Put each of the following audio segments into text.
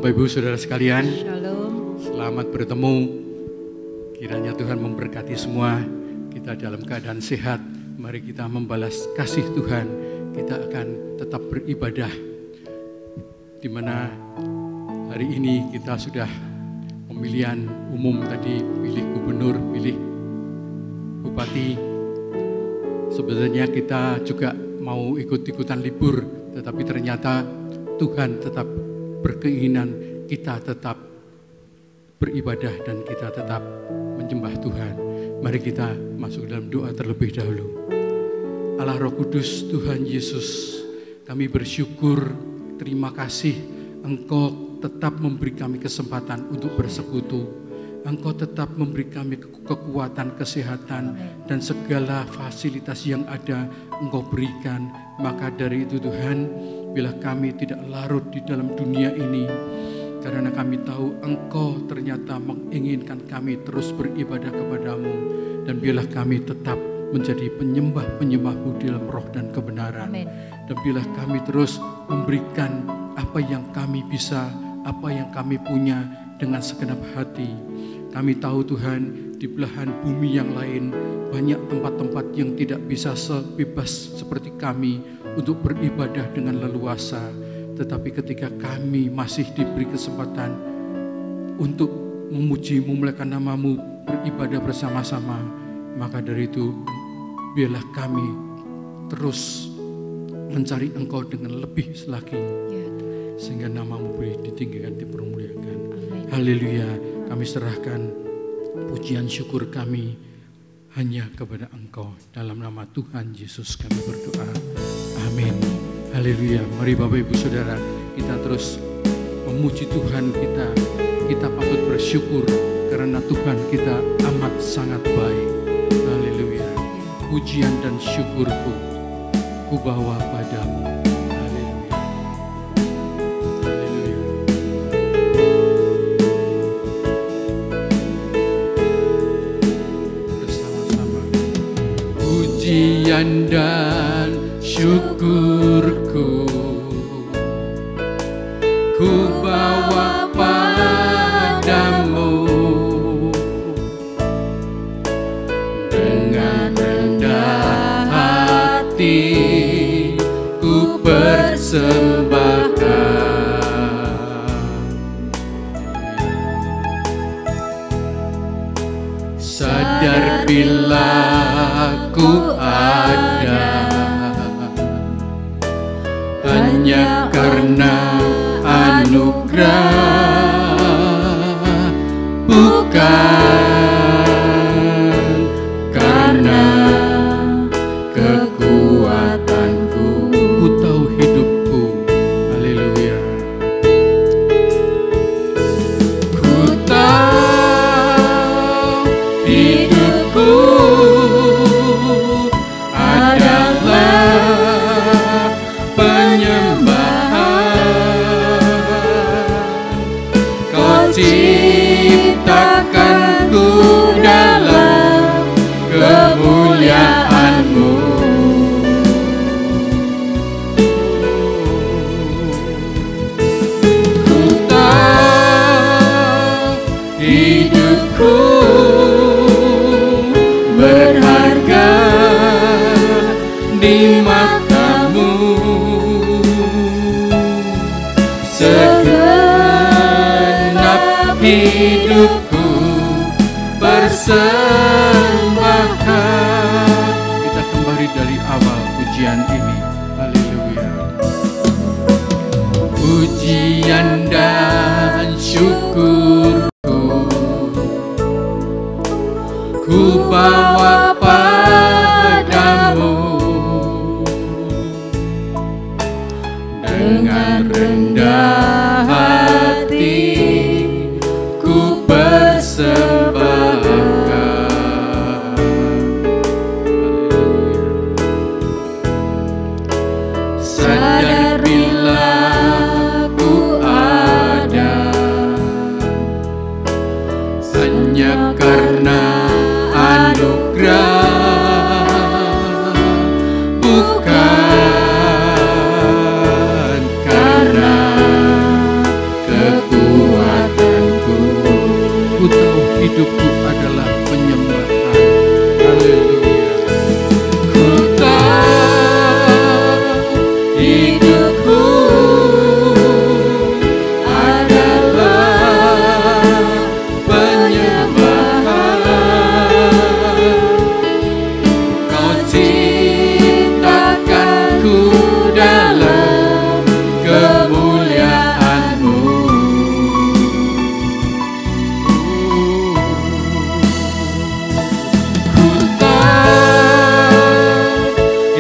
Bapak Ibu Saudara sekalian, Shalom. selamat bertemu. Kiranya Tuhan memberkati semua. Kita dalam keadaan sehat. Mari kita membalas kasih Tuhan. Kita akan tetap beribadah. Di mana hari ini kita sudah pemilihan umum tadi, pilih gubernur, pilih bupati. Sebenarnya kita juga mau ikut-ikutan libur, tetapi ternyata Tuhan tetap berkeinginan kita tetap beribadah dan kita tetap menyembah Tuhan. Mari kita masuk dalam doa terlebih dahulu. Allah Roh Kudus, Tuhan Yesus, kami bersyukur, terima kasih Engkau tetap memberi kami kesempatan untuk bersekutu. Engkau tetap memberi kami kekuatan, kesehatan, dan segala fasilitas yang ada Engkau berikan. Maka dari itu Tuhan, bila kami tidak larut di dalam dunia ini, karena kami tahu Engkau ternyata menginginkan kami terus beribadah kepadamu, dan bila kami tetap menjadi penyembah-penyembah-Mu dalam roh dan kebenaran. Amen. Dan bila kami terus memberikan apa yang kami bisa, apa yang kami punya dengan segenap hati. Kami tahu Tuhan, di belahan bumi yang lain banyak tempat-tempat yang tidak bisa sebebas seperti kami untuk beribadah dengan leluasa. Tetapi ketika kami masih diberi kesempatan untuk memuji, memuliakan nama-Mu, beribadah bersama-sama, maka dari itu biarlah kami terus mencari Engkau dengan lebih lagi, sehingga nama-Mu boleh ditinggikan, dipermuliakan. Haleluya. Kami serahkan pujian syukur kami hanya kepada Engkau. Dalam nama Tuhan Yesus kami berdoa. Amin. Haleluya. Mari Bapak Ibu Saudara, kita terus memuji Tuhan kita. Kita patut bersyukur karena Tuhan kita amat sangat baik. Haleluya. Pujian dan syukurku ku bawa padamu. Pujian dan syukurku ku bawa padamu, dengan rendah hati ku persembahkan. Sadar bila ku ada hanya karena anugerah, bukan karena kekuatanku. Ku tahu hidupku, haleluya. Ku tahu hidupku adalah penyembahan. Kau ciptakanku dalam kemuliaan-Mu. Ku tahu hidupku berharga di mata-Mu. Segenap hidupku persembahkan. Kita kembali dari awal pujian ini. Haleluya. Pujian dan syukurku ku bawa padamu, dengan rendah hati ku persembahkan.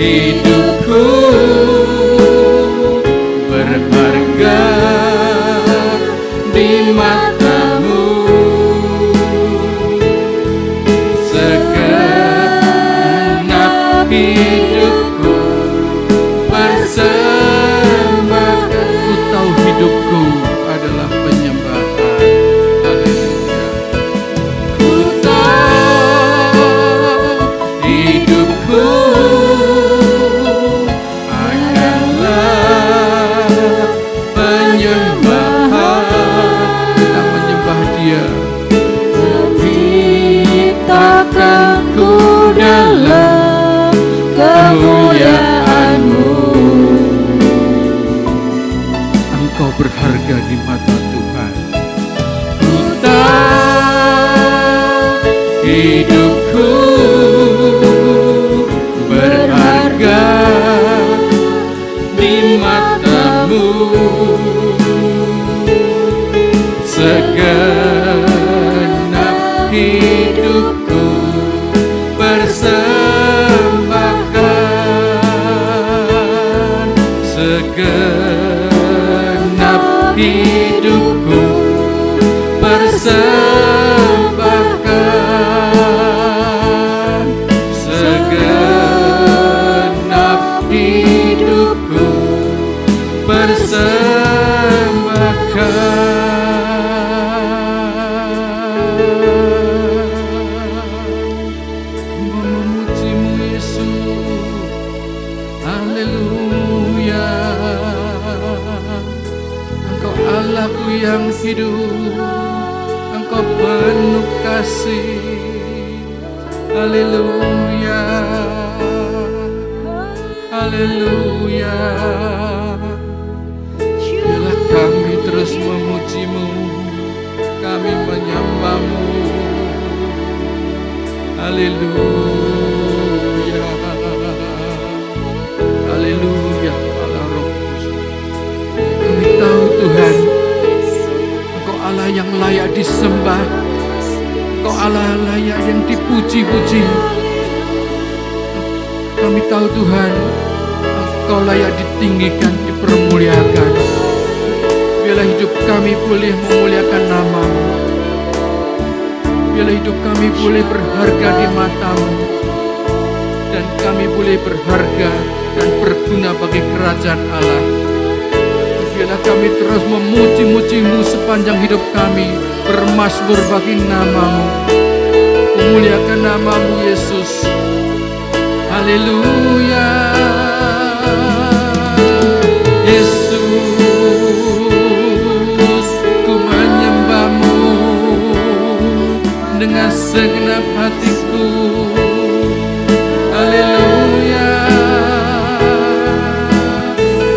hidupku berharga di matamu, segenap hidupku persembahkan. Ku tahu hidupku adalah penyembahan. Haleluya. Ku tahu hidupku adalah penyembahan. Kita menyembah Dia. Ciptakanku dalam kemuliaan-Mu. Engkau berharga di mata Tuhan. Ku tahu hidupku berharga di matamu, segenap hidupku persembahkan, segenap hidupku persembahkan, segenap hidupku persembahkan. Memuji-Mu Yesus, haleluya. Engkau Allahku yang hidup, Engkau penuh kasih, haleluya, haleluya. Biarlah kami terus memuji-Mu, kami menyembah-Mu, haleluya, haleluya. Allah Roh Kudus, kami tahu Tuhan, Engkau Allah yang layak disembah, Engkau Allah layak yang dipuji-puji. Kami tahu Tuhan, Engkau layak ditinggikan, dipermuliakan. Biarlah hidup kami boleh memuliakan nama-Mu. Biarlah hidup kami boleh berharga di mata-Mu, dan kami boleh berharga dan berguna bagi kerajaan Allah. Biarlah kami terus memuji-muji-Mu sepanjang hidup kami, bermazmur bagi nama-Mu, memuliakan nama-Mu Yesus. Haleluya. Yesus, ku menyembah-Mu dengan segenap hatiku. Haleluya.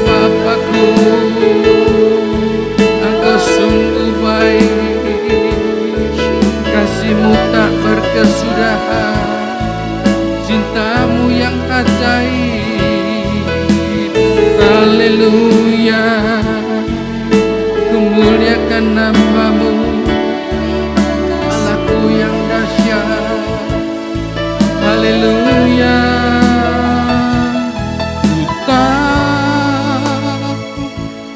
Bapakku, Engkau sungguh baik, kasih-Mu tak berkesudahan, cinta-Mu yang ajaib. Haleluya. Ku muliakan nama-Mu, Allahku yang dahsyat. Haleluya. Ku tahu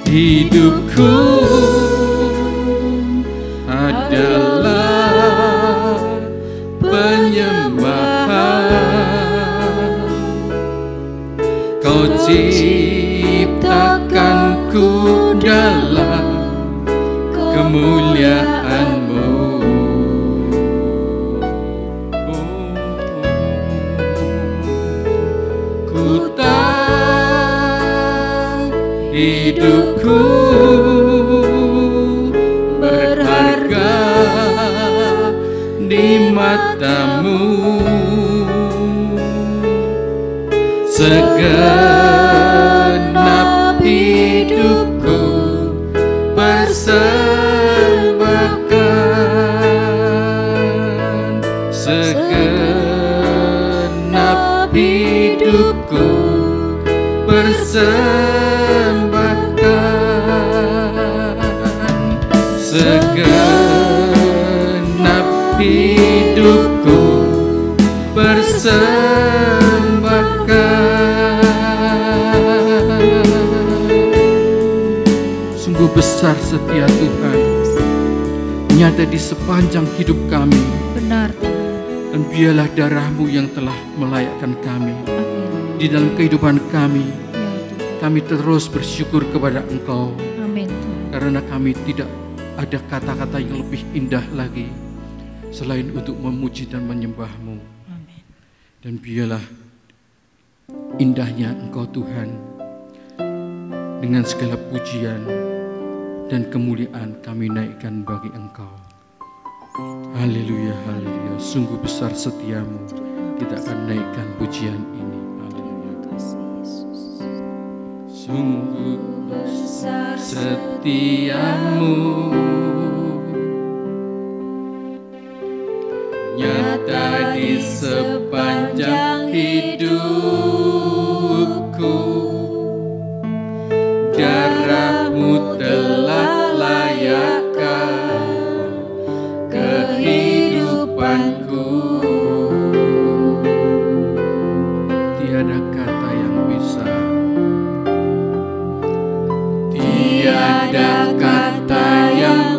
hidupku adalah penyembahan. Kau ciptakanku dalam kemuliaan-Mu. Ku tahu hidupku berharga di mata-Mu, segenap hidupku persembahkan, segenap hidupku persembahkan, segenap hidupku persembahkan, besar setia Tuhan, nyata di sepanjang hidup kami. Benar Tuhan. Dan biarlah darah-Mu yang telah melayakkan kami. Amin. Di dalam kehidupan kami, Ya Tuhan. kami terus bersyukur kepada Engkau. Amin Tuhan. Karena kami tidak ada kata-kata yang lebih indah lagi selain untuk memuji dan menyembah-Mu. Amin. Dan biarlah indahnya Engkau Tuhan, dengan segala pujian dan kemuliaan kami naikkan bagi Engkau. Haleluya, haleluya. Sungguh besar setiamu. Kita akan naikkan pujian ini. Haleluya. Sungguh besar setiamu, nyata di sepanjang hidupku. Darah-Mu telah layakkan kehidupanku. Tiada kata yang bisa, tiada kata yang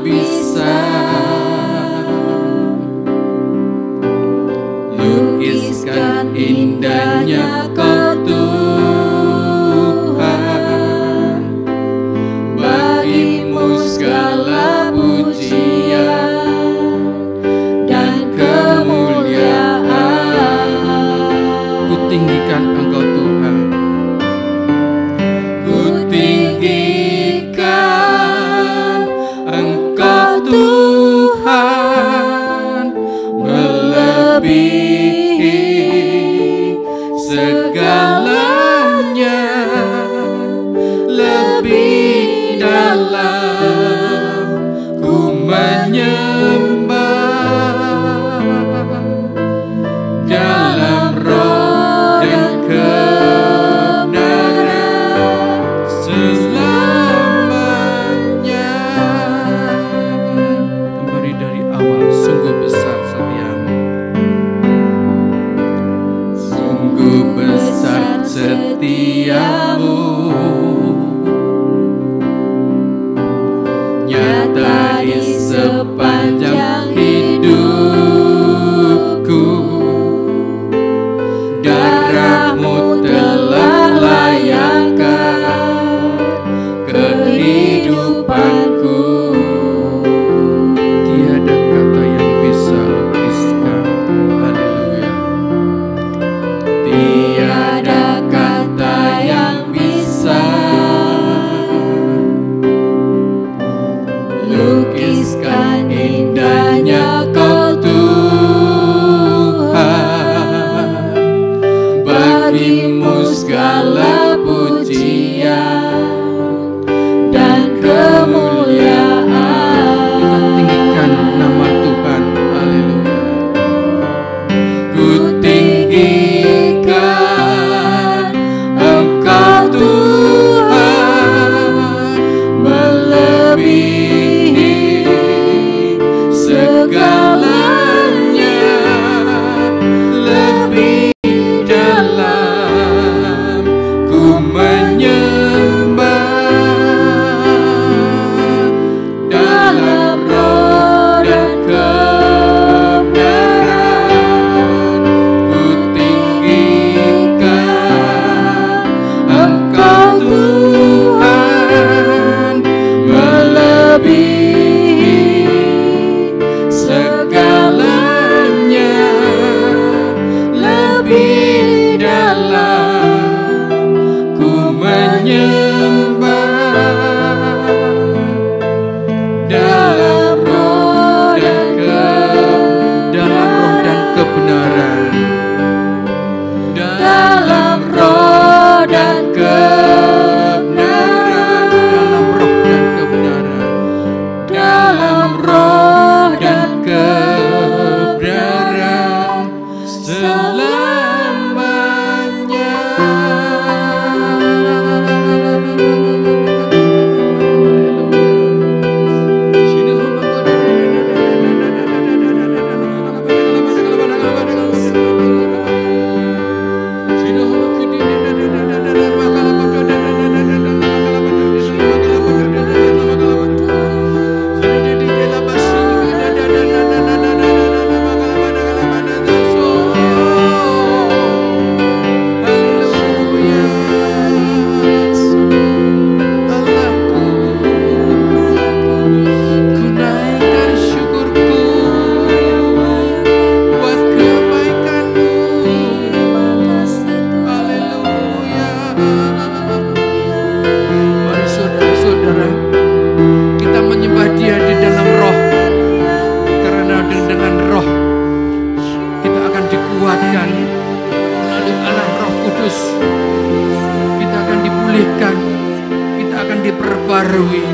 diperbarui.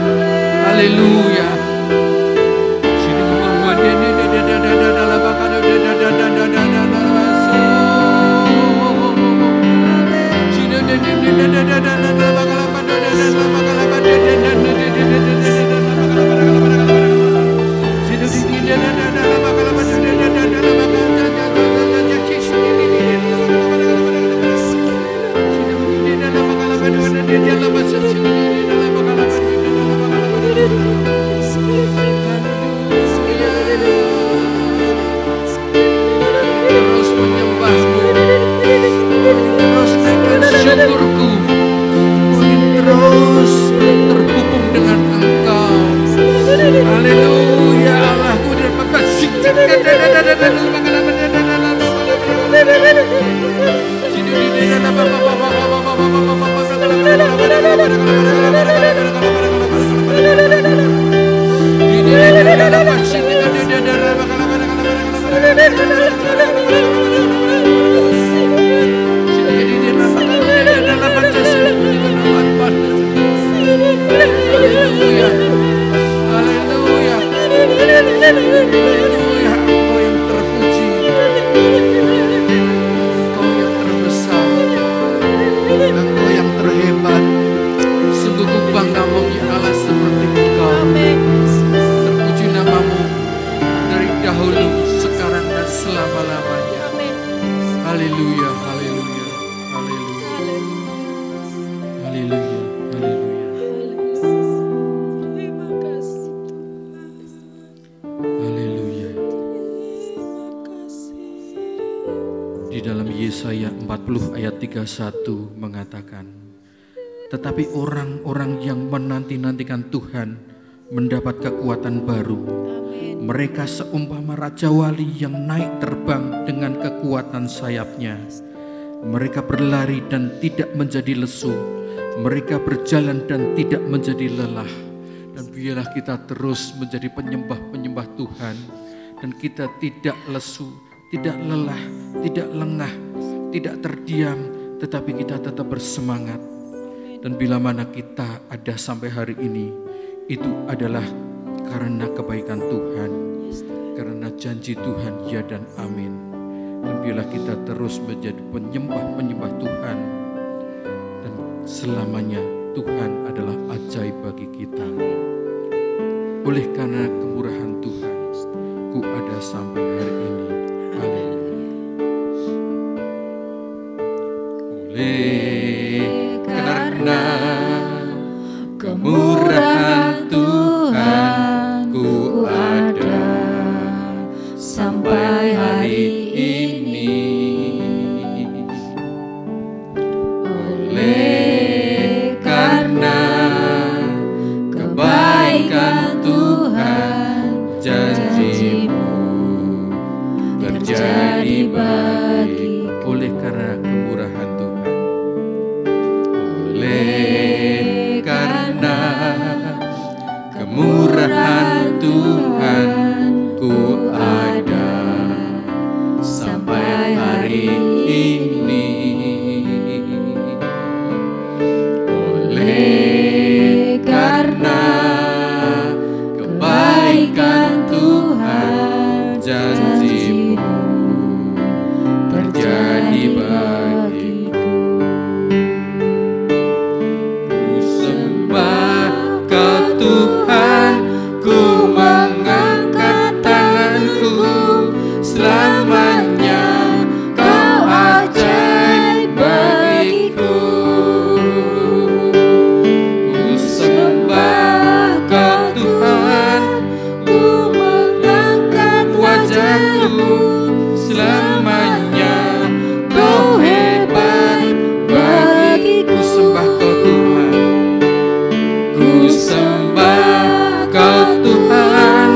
Haleluya. Terus menyembahmu, terus naikkan syukurku, ingin terus terhubung dengan Engkau. Haleluya, Allahku dan Bapa. Haleluya, haleluya, Engkau yang terpuji, Engkau yang terbesar, Engkau yang terhebat. Sungguh ku bangga mempunyai Allah seperti Engkau. Terpuji namamu dari dahulu, sekarang dan selama-lamanya. Haleluya, haleluya, haleluya, haleluya, haleluya. Terima kasih Haleluya. Di dalam Yesaya 40 ayat 31 mengatakan, tetapi orang-orang yang menanti-nantikan Tuhan mendapat kekuatan baru. Mereka seumpama raja wali yang naik terbang dengan kekuatan sayapnya. Mereka berlari dan tidak menjadi lesu. Mereka berjalan dan tidak menjadi lelah. Dan biarlah kita terus menjadi penyembah-penyembah Tuhan. Dan kita tidak lesu, tidak lelah, tidak lengah, tidak terdiam, tetapi kita tetap bersemangat. Dan bila mana kita ada sampai hari ini, itu adalah karena kebaikan Tuhan, karena janji Tuhan ya dan amin. Dan bila kita terus menjadi penyembah-penyembah Tuhan, dan selamanya Tuhan adalah ajaib bagi kita. Oleh karena kemurahan Tuhan, ku ada sampai hari ini. Haleluya. Oleh karena kemurahan Tuhan, ku ada sampai hari ini. Oleh karena kebaikan Tuhan, janji-Mu terjadi bagiku. Oleh karena kemurahan Tuhan, oleh karena kemurahan Tuhan, ku ada sampai hari ini. Oleh karena kebaikan Tuhan, janji-Mu terjadi bagiku. Ku sembah Kau Tuhan, ku mengangkat tanganku, selamanya Kau ajaib bagiku. Ku sembah Kau Tuhan, ku mengangkat wajahku, selamanya Kau hebat bagiku. Ku sembah Kau Tuhan, ku sembah Kau Tuhan,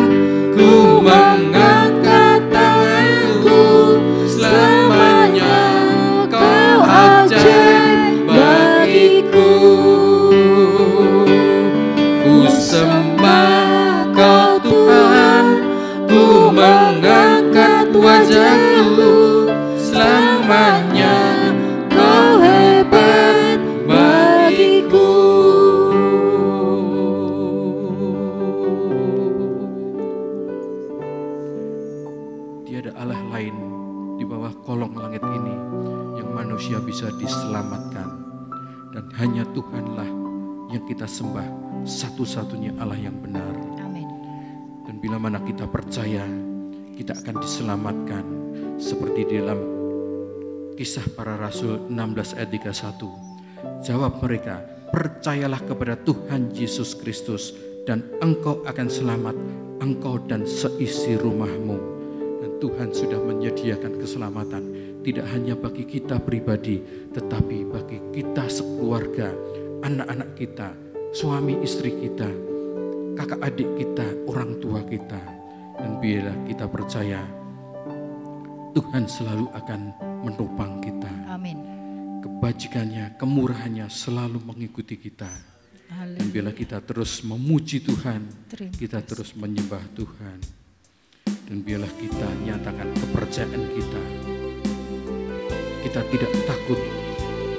ku mengangkat tanganku, selamanya Kau ajaib bagiku. Ku sembah Kau Tuhan, ku mengangkat wajahku, selamanya Kau hebat bagiku. tiada Allah lain di bawah kolong langit ini yang manusia bisa diselamatkan. Dan hanya Tuhanlah yang kita sembah, satu-satunya Allah yang benar. Amin. Dan bila mana kita percaya, kita akan diselamatkan. Seperti di dalam Kisah Para Rasul 16 ayat 31. Jawab mereka, percayalah kepada Tuhan Yesus Kristus dan engkau akan selamat, engkau dan seisi rumahmu. Dan Tuhan sudah menyediakan keselamatan, tidak hanya bagi kita pribadi, tetapi bagi kita sekeluarga, anak-anak kita, suami istri kita, kakak adik kita, orang tua kita. Dan bila kita percaya, Tuhan selalu akan menopang kita. Amin. Kebajikannya, kemurahannya selalu mengikuti kita. Dan bila kita terus memuji Tuhan, kita terus menyembah Tuhan. Dan biarlah kita nyatakan kepercayaan kita. Kita tidak takut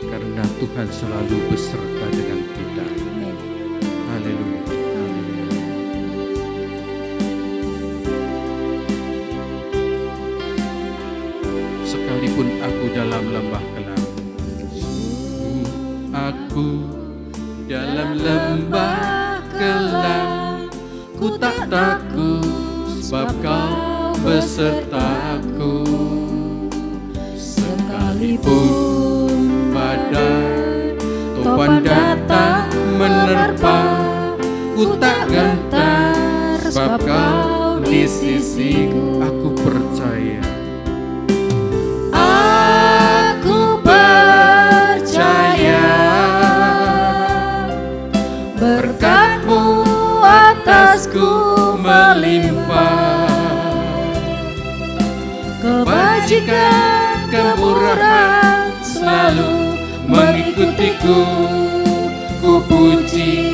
karena Tuhan selalu beserta dengan kita. Amin. Haleluya. Sekalipun aku dalam lembah kelam, aku dalam lembah kelam, ku tak takut sebab kau besertaku. Sekalipun badai topan datang menerpa, ku tak gentar sebab kau di sisiku. Aku percaya, aku percaya berkat-Mu atasku melimpah, kebajikan kemurahan selalu mengikutiku. Ku puji,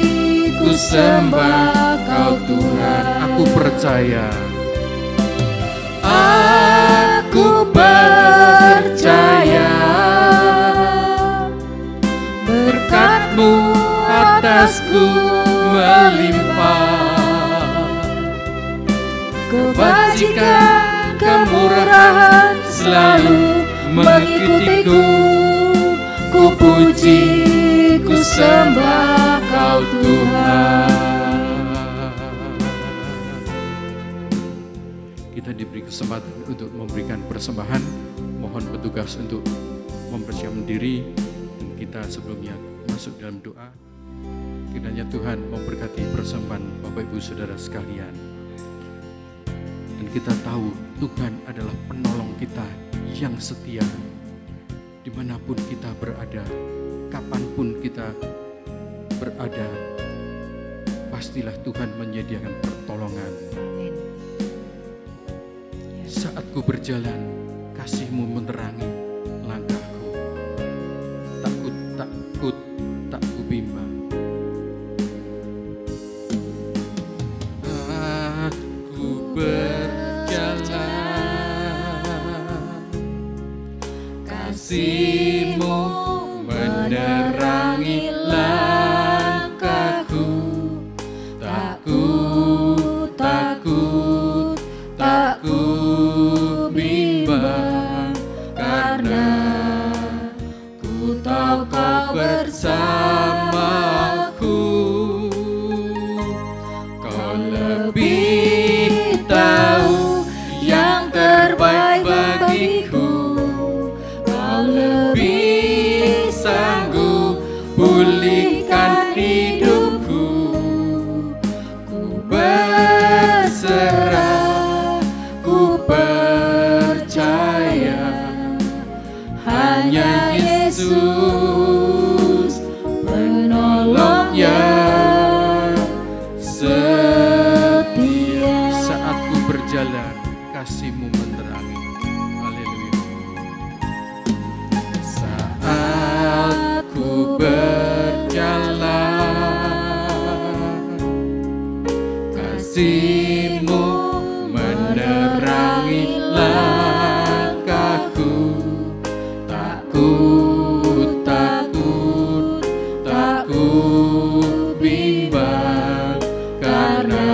ku sembah Kau Tuhan. Aku percaya, aku percaya berkat-Mu atasku melimpah, kebajikan kemurahan selalu mengikutiku. Ku puji, ku sembah Kau Tuhan. Kita diberi kesempatan untuk memberikan persembahan. Mohon petugas untuk mempersiapkan diri. Dan kita sebelumnya masuk dalam doa. Kiranya Tuhan memberkati persembahan Bapak Ibu Saudara sekalian. Dan kita tahu Tuhan adalah penolong kita yang setia. Dimanapun kita berada, kapanpun kita berada, pastilah Tuhan menyediakan pertolongan. Amin. Saat ku berjalan, kasih-Mu menerangi langkahku. Takut, takut, tak ku bimbang. Aku berjalan, kasih-Mu menerangi langkahku. Takut, takut, tak ku bimbang, karena ku tahu Kau bersamaku. Kau lebih tahu yang terbaik bagiku. Kau lebih sanggup pulihkan hidupku. Ku berserah, ku percaya, hanya Yesus penolong yang setia. Saat ku berjalan, kasih-Mu menerangi. Haleluya. Saat ku berjalan, kasih-Mu menerangi langkahku. Takut, takut, tak ku bimbang, karena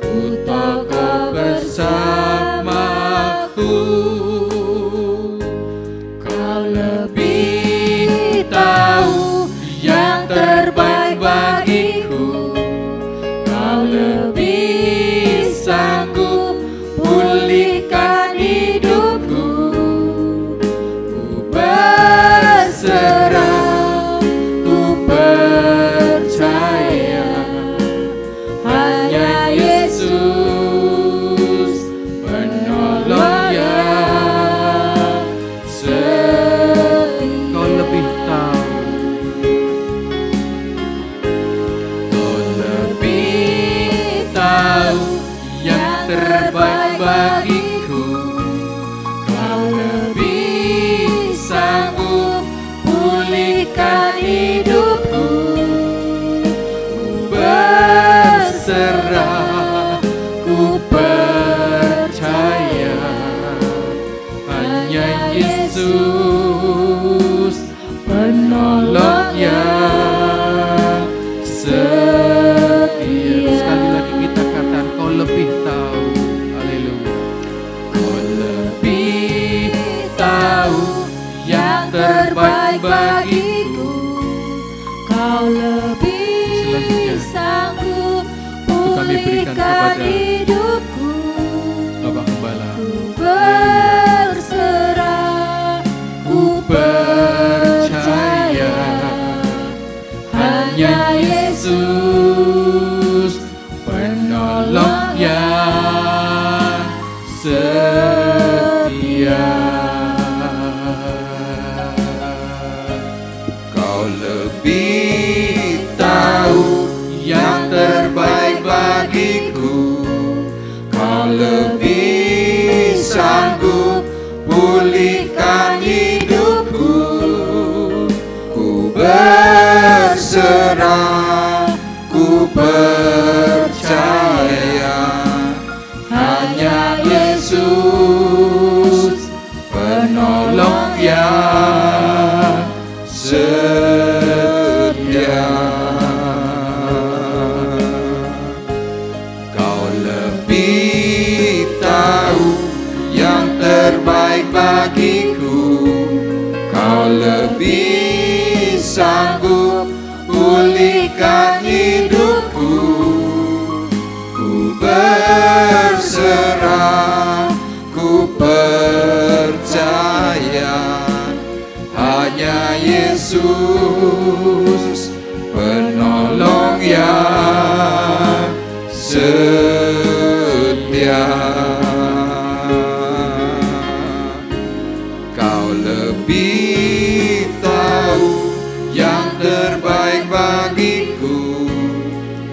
ku tahu Kau bersamaku. sanggup pulihkan hidupku. Ku berserah, ku percaya, hanya Yesus penolong yang setia. Kau lebih tahu, Kau lebih tahu yang terbaik bagiku. Kau lebih sanggup pulihkan hidupku. Ku berserah, ku percaya, hanya Yesus penolong yang setia. sekali lagi kita katakan kau lebih tahu. Haleluya. Kau lebih tahu yang terbaik bagiku. Kau lebih Selanjutnya, sanggup kami berikan pulihkan kepada hidupku. Bapak Gembala. Ku berserah, ku percaya, hanya Yesus penolong yang setia. Kau lebih tahu yang terbaik bagiku. Kau lebih sanggup pulihkan hidupku. Ku berserah, ku percaya, hanya Yesus penolong yang setia. Kau lebih tahu yang terbaik bagiku. Kau lebih sanggup pulihkan hidupku. Ku berserah, ku percaya, hanya Yesus penolong yang setia. Kau lebih tahu yang terbaik bagiku.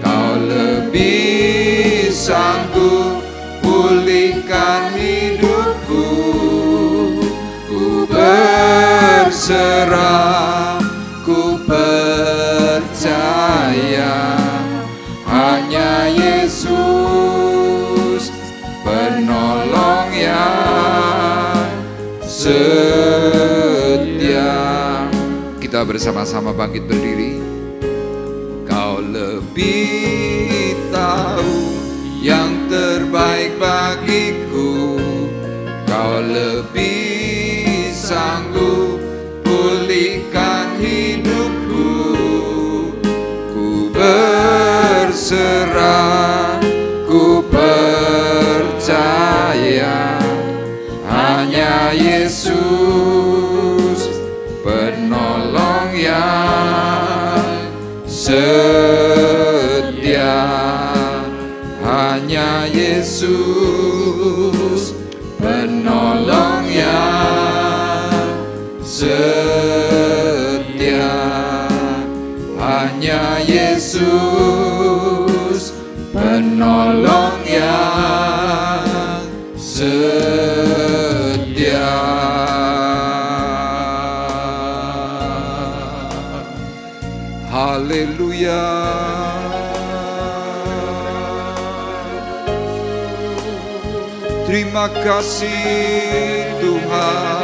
Kau lebih sanggup pulihkan hidupku. Ku berserah, ku percaya, hanya Yesus penolong yang setia. Kita bersama-sama bangkit berdiri. Kau lebih tahu yang terbaik bagiku. Kau lebih sanggup pulihkan hidupku. Ku berserah, ku percaya, hanya Yesus penolong yang setia. Hanya Yesus penolong yang setia. Hanya Yesus penolong yang setia. Haleluya. Terima kasih Tuhan.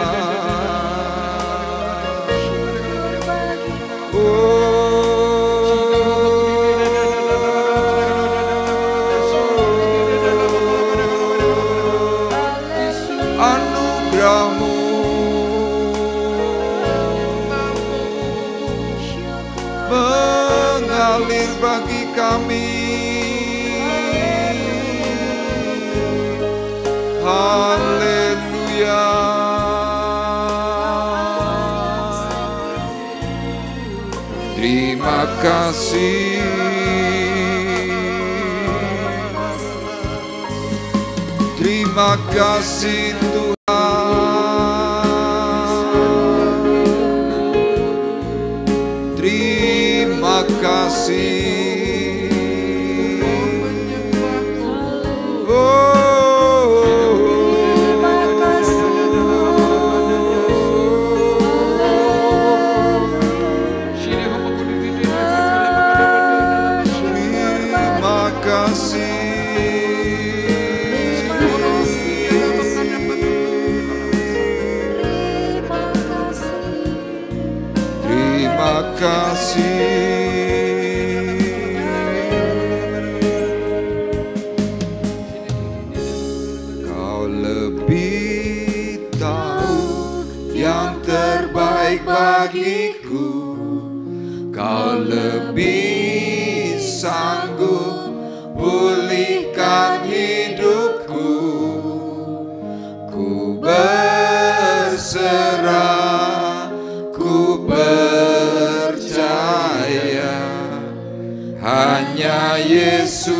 Anugerah-Mu mengalir bagi kami. Terima kasih. Terima kasih Tuhan. Terima kasih. Kau lebih tahu yang terbaik bagiku. Kau lebih sanggup pulihkan hidupku. Ku berserah, ku percaya hanya Yesus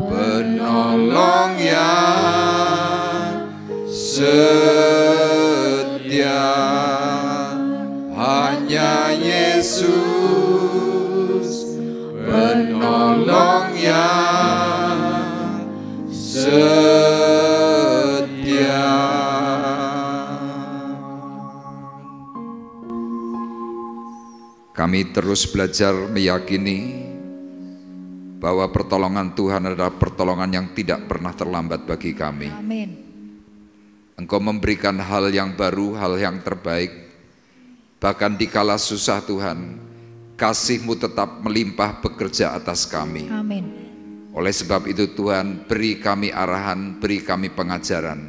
penolong yang setia. Hanya Yesus penolong yang setia. Kami terus belajar meyakini bahwa pertolongan Tuhan adalah pertolongan yang tidak pernah terlambat bagi kami. Amin. Engkau memberikan hal yang baru, hal yang terbaik. Bahkan dikala susah Tuhan, kasih-Mu tetap melimpah bekerja atas kami. Amin. Oleh sebab itu Tuhan, beri kami arahan, beri kami pengajaran,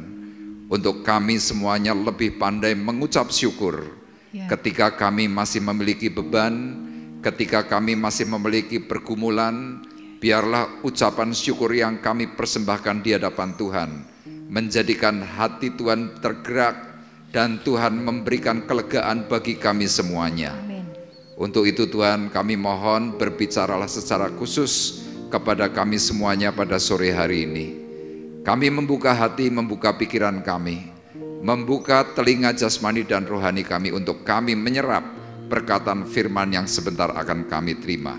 untuk kami semuanya lebih pandai mengucap syukur. Ketika kami masih memiliki beban, ketika kami masih memiliki pergumulan, biarlah ucapan syukur yang kami persembahkan di hadapan Tuhan menjadikan hati Tuhan tergerak dan Tuhan memberikan kelegaan bagi kami semuanya. Amin. Untuk itu Tuhan, kami mohon berbicaralah secara khusus kepada kami semuanya pada sore hari ini. Kami membuka hati, membuka pikiran kami, membuka telinga jasmani dan rohani kami untuk kami menyerap perkataan firman yang sebentar akan kami terima.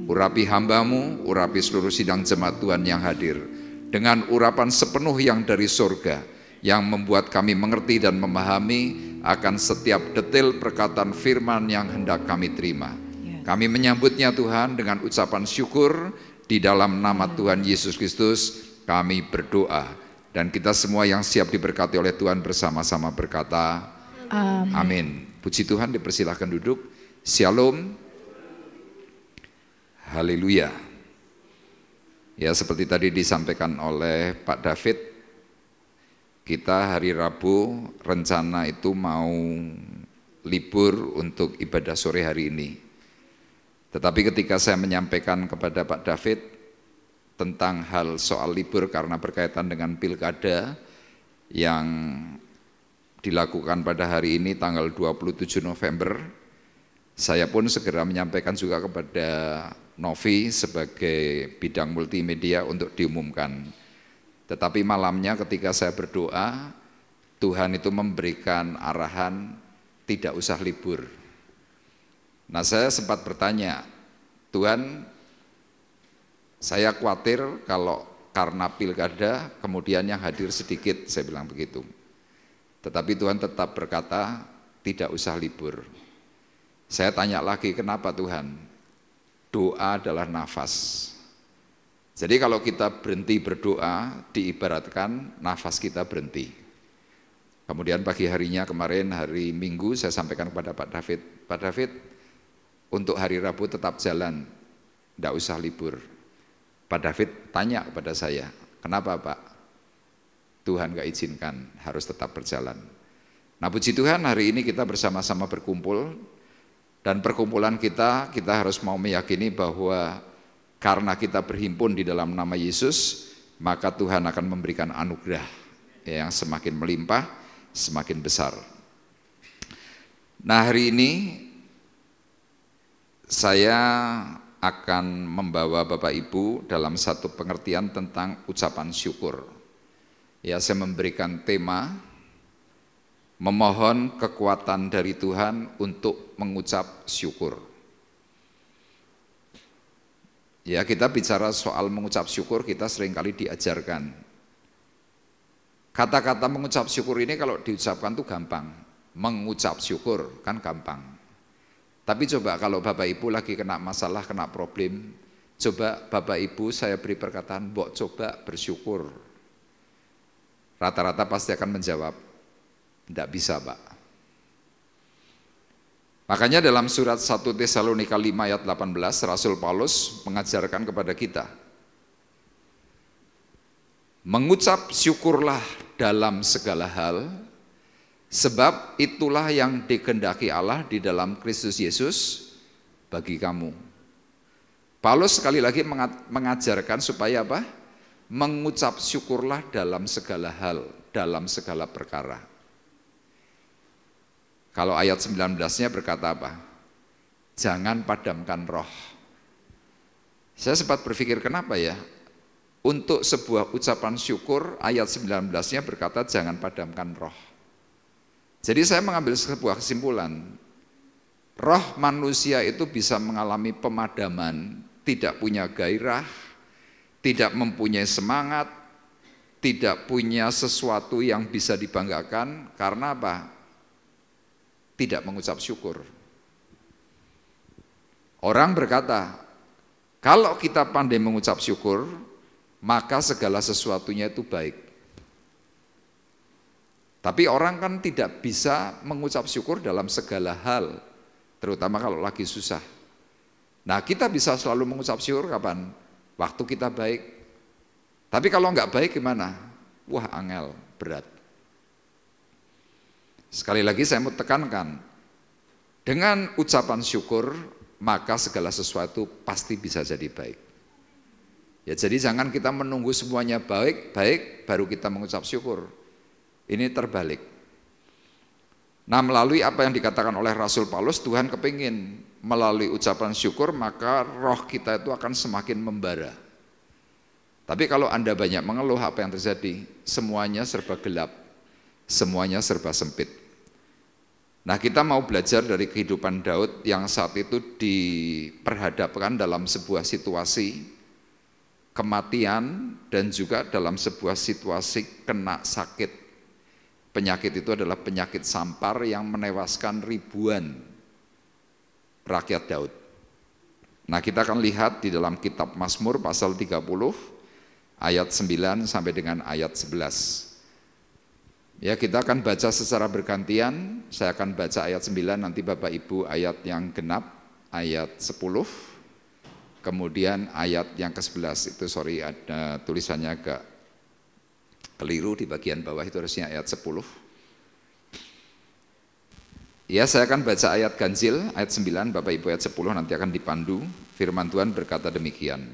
Urapi hamba-Mu, urapi seluruh sidang jemaat Tuhan yang hadir dengan urapan sepenuh yang dari surga, yang membuat kami mengerti dan memahami akan setiap detail perkataan firman yang hendak kami terima. Kami menyambutnya Tuhan dengan ucapan syukur di dalam nama Tuhan Yesus Kristus kami berdoa. Dan kita semua yang siap diberkati oleh Tuhan bersama-sama berkata, amin. Puji Tuhan, dipersilahkan duduk. Shalom. Haleluya. Ya, seperti tadi disampaikan oleh Pak David, kita hari Rabu rencana itu mau libur untuk ibadah sore hari ini. Tetapi ketika saya menyampaikan kepada Pak David tentang hal soal libur karena berkaitan dengan pilkada yang dilakukan pada hari ini tanggal 27 November, saya pun segera menyampaikan juga kepada Novi sebagai bidang multimedia untuk diumumkan. Tetapi malamnya ketika saya berdoa, Tuhan itu memberikan arahan tidak usah libur. Nah, saya sempat bertanya, Tuhan, saya khawatir kalau karena pilkada kemudian yang hadir sedikit, saya bilang begitu. Tetapi Tuhan tetap berkata tidak usah libur. Saya tanya lagi, kenapa Tuhan? Doa adalah nafas. Jadi kalau kita berhenti berdoa, diibaratkan nafas kita berhenti. Kemudian pagi harinya kemarin, hari Minggu, saya sampaikan kepada Pak David, Pak David, untuk hari Rabu tetap jalan, tidak usah libur. Pak David tanya kepada saya, kenapa Pak? Tuhan gak izinkan, harus tetap berjalan. Nah, puji Tuhan hari ini kita bersama-sama berkumpul, dan perkumpulan kita harus mau meyakini bahwa karena kita berhimpun di dalam nama Yesus, maka Tuhan akan memberikan anugerah yang semakin melimpah, semakin besar. Nah, hari ini Saya akan membawa Bapak Ibu dalam satu pengertian tentang ucapan syukur. Ya, saya memberikan tema memohon kekuatan dari Tuhan untuk mengucap syukur. Ya, kita bicara soal mengucap syukur, kita seringkali diajarkan. Kata-kata mengucap syukur ini kalau diucapkan tuh gampang. Mengucap syukur kan gampang. Tapi coba kalau Bapak Ibu lagi kena masalah, kena problem, coba Bapak Ibu saya beri perkataan, mbok coba bersyukur. Rata-rata pasti akan menjawab, tidak bisa Pak. Makanya dalam surat 1 Tesalonika 5 ayat 18, Rasul Paulus mengajarkan kepada kita, mengucap syukurlah dalam segala hal, sebab itulah yang dikehendaki Allah di dalam Kristus Yesus bagi kamu. Paulus sekali lagi mengajarkan supaya apa? Mengucap syukurlah dalam segala hal, dalam segala perkara. Kalau ayat 19-nya berkata apa? Jangan padamkan roh. Saya sempat berpikir kenapa ya? Untuk sebuah ucapan syukur ayat 19-nya berkata jangan padamkan roh. Jadi saya mengambil sebuah kesimpulan, roh manusia itu bisa mengalami pemadaman, tidak punya gairah, tidak mempunyai semangat, tidak punya sesuatu yang bisa dibanggakan, karena apa? Tidak mengucap syukur. Orang berkata, kalau kita pandai mengucap syukur, maka segala sesuatunya itu baik. Tapi orang kan tidak bisa mengucap syukur dalam segala hal, terutama kalau lagi susah. Nah, kita bisa selalu mengucap syukur kapan? Waktu kita baik. Tapi kalau enggak baik gimana? Wah, angel, berat. Sekali lagi saya mau tekankan, dengan ucapan syukur, maka segala sesuatu pasti bisa jadi baik. Ya, jadi jangan kita menunggu semuanya baik baru kita mengucap syukur. Ini terbalik. Nah, melalui apa yang dikatakan oleh Rasul Paulus, Tuhan kepingin melalui ucapan syukur maka roh kita itu akan semakin membara. Tapi kalau Anda banyak mengeluh, apa yang terjadi? Semuanya serba gelap, semuanya serba sempit. Nah, kita mau belajar dari kehidupan Daud yang saat itu diperhadapkan dalam sebuah situasi kematian dan juga dalam sebuah situasi kena sakit. Penyakit itu adalah penyakit sampar yang menewaskan ribuan rakyat Daud. Nah, kita akan lihat di dalam kitab Mazmur pasal 30 ayat 9 sampai dengan ayat 11. Ya, kita akan baca secara bergantian. Saya akan baca ayat 9, nanti Bapak Ibu ayat yang genap, ayat 10. Kemudian ayat yang ke-11 itu ada tulisannya agak keliru di bagian bawah, itu harusnya ayat 10. Ya, saya akan baca ayat ganjil, ayat 9, Bapak Ibu ayat 10 nanti akan dipandu. Firman Tuhan berkata demikian.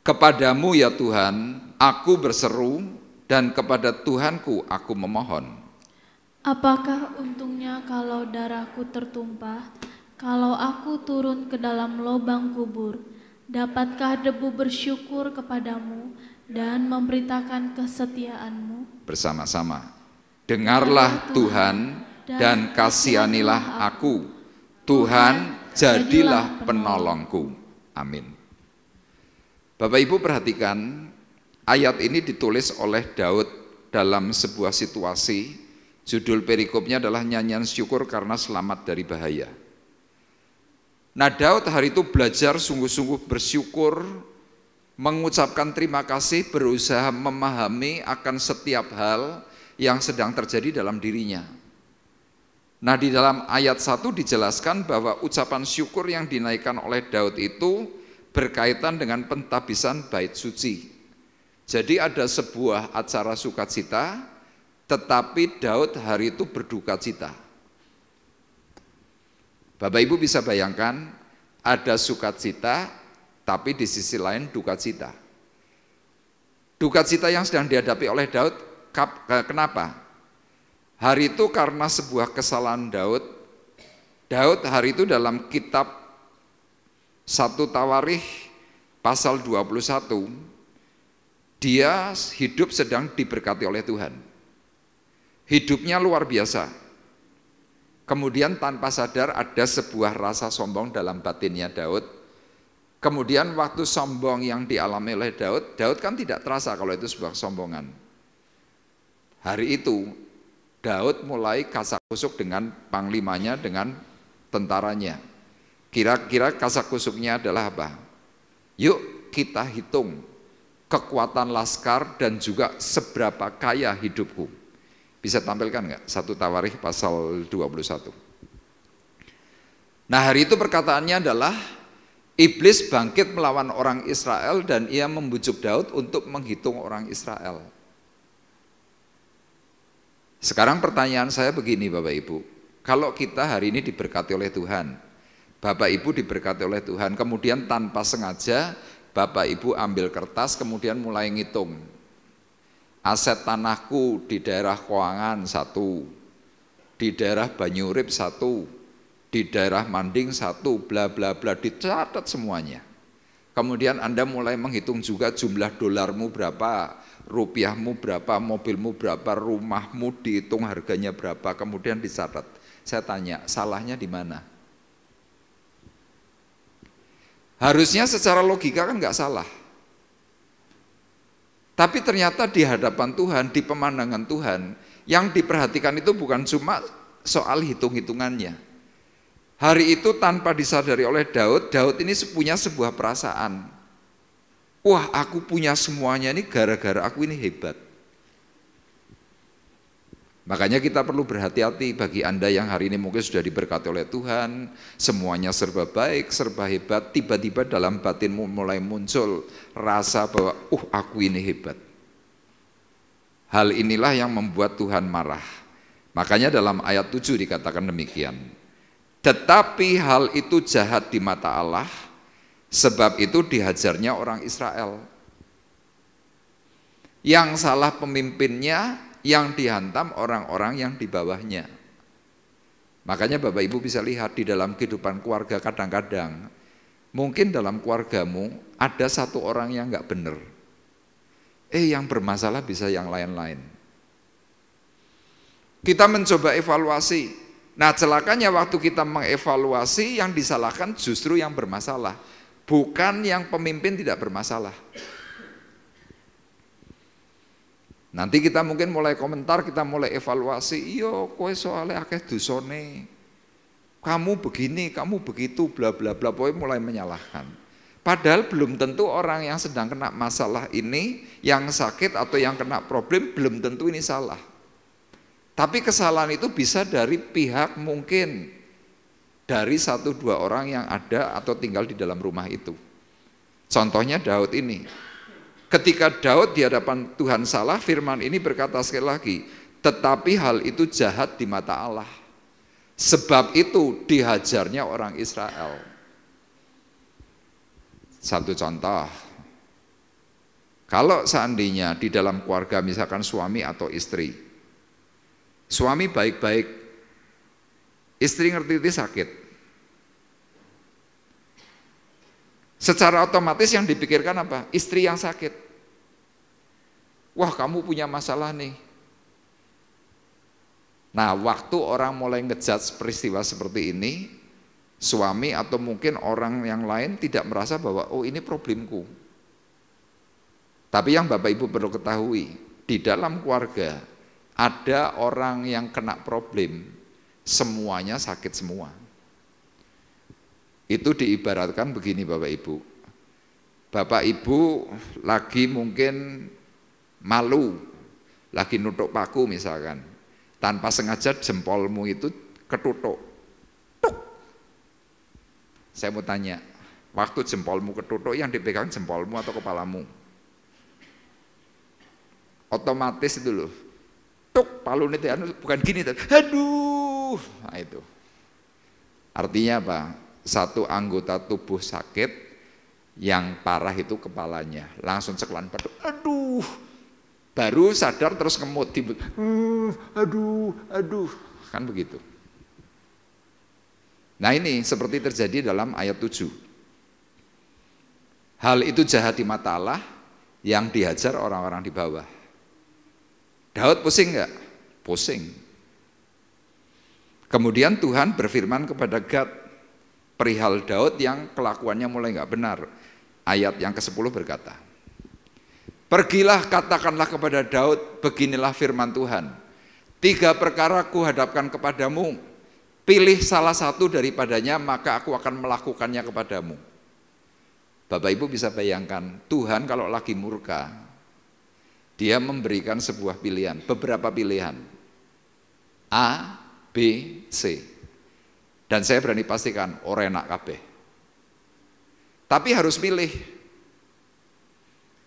Kepadamu ya Tuhan, aku berseru, dan kepada Tuhanku aku memohon. Apakah untungnya kalau darahku tertumpah, kalau aku turun ke dalam lubang kubur? Dapatkah debu bersyukur kepadamu dan memberitakan kesetiaan-Mu? Bersama-sama. Dengarlah Tuhan dan kasihanilah aku. Tuhan, jadilah penolongku. Amin. Bapak Ibu perhatikan, ayat ini ditulis oleh Daud dalam sebuah situasi. Judul perikopnya adalah nyanyian syukur karena selamat dari bahaya. Nah, Daud hari itu belajar sungguh-sungguh bersyukur, mengucapkan terima kasih, berusaha memahami akan setiap hal yang sedang terjadi dalam dirinya. Nah, di dalam ayat 1 dijelaskan bahwa ucapan syukur yang dinaikkan oleh Daud itu berkaitan dengan pentabisan bait suci. Jadi ada sebuah acara sukacita, tetapi Daud hari itu berduka cita. Bapak Ibu bisa bayangkan, ada sukacita, tapi di sisi lain duka cita. Duka cita yang sedang dihadapi oleh Daud, kenapa? Hari itu karena sebuah kesalahan Daud hari itu dalam kitab 1 Tawarikh pasal 21, dia hidup sedang diberkati oleh Tuhan. Hidupnya luar biasa. Kemudian tanpa sadar ada sebuah rasa sombong dalam batinnya Daud. Kemudian waktu sombong yang dialami oleh Daud, Daud kan tidak terasa kalau itu sebuah kesombongan. Hari itu Daud mulai kasak-kusuk dengan panglimanya, dengan tentaranya. Kira-kira kasak-kusuknya adalah apa? Yuk kita hitung kekuatan laskar dan juga seberapa kaya hidupku. Bisa tampilkan nggak 1 Tawarikh pasal 21? Nah, hari itu perkataannya adalah iblis bangkit melawan orang Israel dan ia membujuk Daud untuk menghitung orang Israel. Sekarang pertanyaan saya begini Bapak Ibu, kalau kita hari ini diberkati oleh Tuhan, Bapak Ibu diberkati oleh Tuhan, kemudian tanpa sengaja Bapak Ibu ambil kertas kemudian mulai ngitung. Aset tanahku di daerah Koangan 1, di daerah Banyurip 1, di daerah Manding 1, bla bla bla, dicatat semuanya. Kemudian Anda mulai menghitung juga jumlah dolarmu berapa, rupiahmu berapa, mobilmu berapa, rumahmu dihitung harganya berapa, kemudian dicatat. Saya tanya, salahnya di mana? Harusnya secara logika kan nggak salah. Tapi ternyata di hadapan Tuhan, di pemandangan Tuhan, yang diperhatikan itu bukan cuma soal hitung-hitungannya. Hari itu tanpa disadari oleh Daud, Daud ini punya sebuah perasaan. Wah, aku punya semuanya ini gara-gara aku ini hebat. Makanya kita perlu berhati-hati bagi Anda yang hari ini mungkin sudah diberkati oleh Tuhan, semuanya serba baik, serba hebat, tiba-tiba dalam batinmu mulai muncul rasa bahwa aku ini hebat. Hal inilah yang membuat Tuhan marah. Makanya dalam ayat 7 dikatakan demikian. Tetapi hal itu jahat di mata Allah, sebab itu dihajarnya orang Israel. Yang salah pemimpinnya, yang dihantam orang-orang yang di bawahnya. Makanya Bapak Ibu bisa lihat di dalam kehidupan keluarga kadang-kadang, mungkin dalam keluargamu ada satu orang yang nggak benar. Yang bermasalah bisa yang lain-lain. Kita mencoba evaluasi. Nah, celakanya waktu kita mengevaluasi, yang disalahkan justru yang bermasalah, bukan yang pemimpin tidak bermasalah. Nanti kita mungkin mulai komentar, kita mulai evaluasi, iya kowe soalnya akeh dosane, kamu begini, kamu begitu, bla bla bla, pokoknya mulai menyalahkan. Padahal belum tentu orang yang sedang kena masalah ini, yang sakit atau yang kena problem, belum tentu ini salah. Tapi kesalahan itu bisa dari pihak mungkin dari 1-2 orang yang ada atau tinggal di dalam rumah itu. Contohnya Daud ini. Ketika Daud di hadapan Tuhan salah, firman ini berkata sekali lagi, tetapi hal itu jahat di mata Allah. Sebab itu dihajarnya orang Israel. Satu contoh, kalau seandainya di dalam keluarga misalkan suami atau istri, suami baik-baik, istri ngerti-ngerti sakit, secara otomatis yang dipikirkan apa? Istri yang sakit. Wah, kamu punya masalah nih. Nah, waktu orang mulai ngejudge peristiwa seperti ini, suami atau mungkin orang yang lain tidak merasa bahwa ini problemku. Tapi yang Bapak Ibu perlu ketahui, di dalam keluarga ada orang yang kena problem, semuanya sakit semua. Itu diibaratkan begini Bapak Ibu. Bapak Ibu lagi mungkin malu, lagi nutuk paku misalkan, tanpa sengaja jempolmu itu ketutuk. Tuk. Saya mau tanya, waktu jempolmu ketutuk yang dipegang jempolmu atau kepalamu? Otomatis itu loh, tuk, palu itu bukan gini, aduh, nah itu. Artinya apa? Satu anggota tubuh sakit, yang parah itu kepalanya, langsung ceklan batu, aduh, baru sadar terus ngemut, aduh, kan begitu. Nah ini seperti terjadi dalam ayat 7. Hal itu jahat di mata Allah, yang dihajar orang-orang di bawah. Daud pusing enggak? Pusing. Kemudian Tuhan berfirman kepada Gad perihal Daud yang kelakuannya mulai enggak benar. Ayat yang ke-10 berkata, pergilah katakanlah kepada Daud, beginilah firman Tuhan. 3 perkara kuhadapkan kepadamu, pilih salah satu daripadanya, maka aku akan melakukannya kepadamu. Bapak Ibu bisa bayangkan, Tuhan kalau lagi murka, dia memberikan sebuah pilihan, beberapa pilihan. A, B, C. Dan saya berani pastikan, ora enak kabeh. Tapi harus pilih.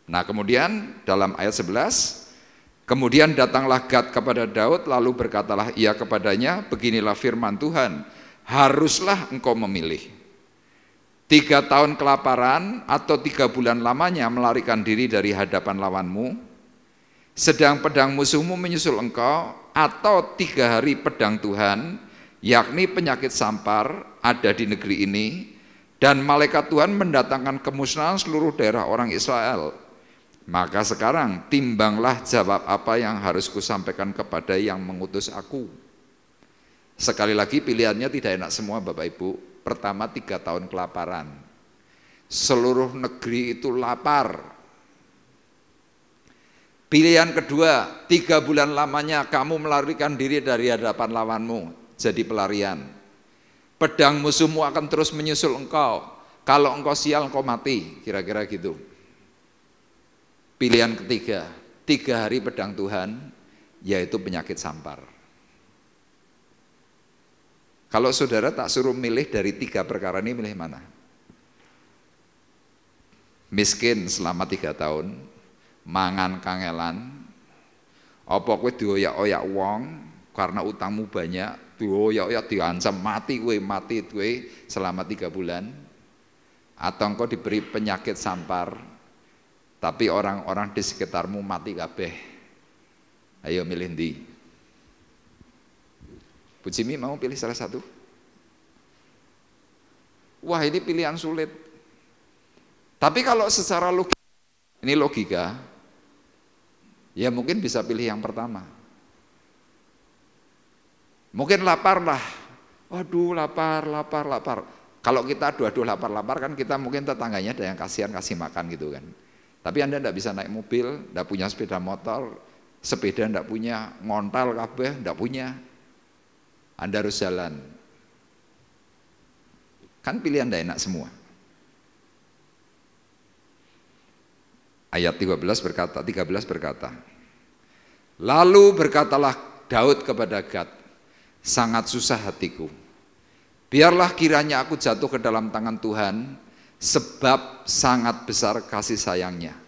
Nah kemudian dalam ayat 11, kemudian datanglah Gad kepada Daud, lalu berkatalah ia kepadanya, beginilah firman Tuhan, haruslah engkau memilih 3 tahun kelaparan atau 3 bulan lamanya melarikan diri dari hadapan lawanmu, sedang pedang musuhmu menyusul engkau, atau 3 hari pedang Tuhan, yakni penyakit sampar ada di negeri ini, dan malaikat Tuhan mendatangkan kemusnahan seluruh daerah orang Israel. Maka sekarang timbanglah jawab apa yang harus kusampaikan kepada yang mengutus aku. Sekali lagi pilihannya tidak enak semua Bapak Ibu. Pertama 3 tahun kelaparan. Seluruh negeri itu lapar. Pilihan kedua, 3 bulan lamanya kamu melarikan diri dari hadapan lawanmu, jadi pelarian. Pedang musuhmu akan terus menyusul engkau. Kalau engkau sial, engkau mati. Kira-kira gitu. Pilihan ketiga, 3 hari pedang Tuhan, yaitu penyakit sampar. Kalau saudara tak suruh milih dari 3 perkara ini, milih mana? Miskin selama 3 tahun, mangan kangelan, apa kowe dioyak-oyak wong karena utangmu banyak, dioyak-oyak diancam mati kowe selama 3 bulan, atau engkau diberi penyakit sampar, tapi orang-orang di sekitarmu mati kabeh. Ayo milih ndi? Bu Jimmy mau pilih salah satu? Wah ini pilihan sulit. Tapi kalau secara logika, ini logika, ya mungkin bisa pilih yang pertama. Mungkin lapar lah, waduh lapar. Kalau kita aduh lapar kan kita mungkin tetangganya ada yang kasihan kasih makan gitu kan. Tapi Anda tidak bisa naik mobil, tidak punya sepeda motor, sepeda tidak punya, ngontal kabeh tidak punya. Anda harus jalan. Kan pilihan tidak enak semua. Ayat 13 berkata, lalu berkatalah Daud kepada Gad, sangat susah hatiku. Biarlah kiranya aku jatuh ke dalam tangan Tuhan, sebab sangat besar kasih sayangnya.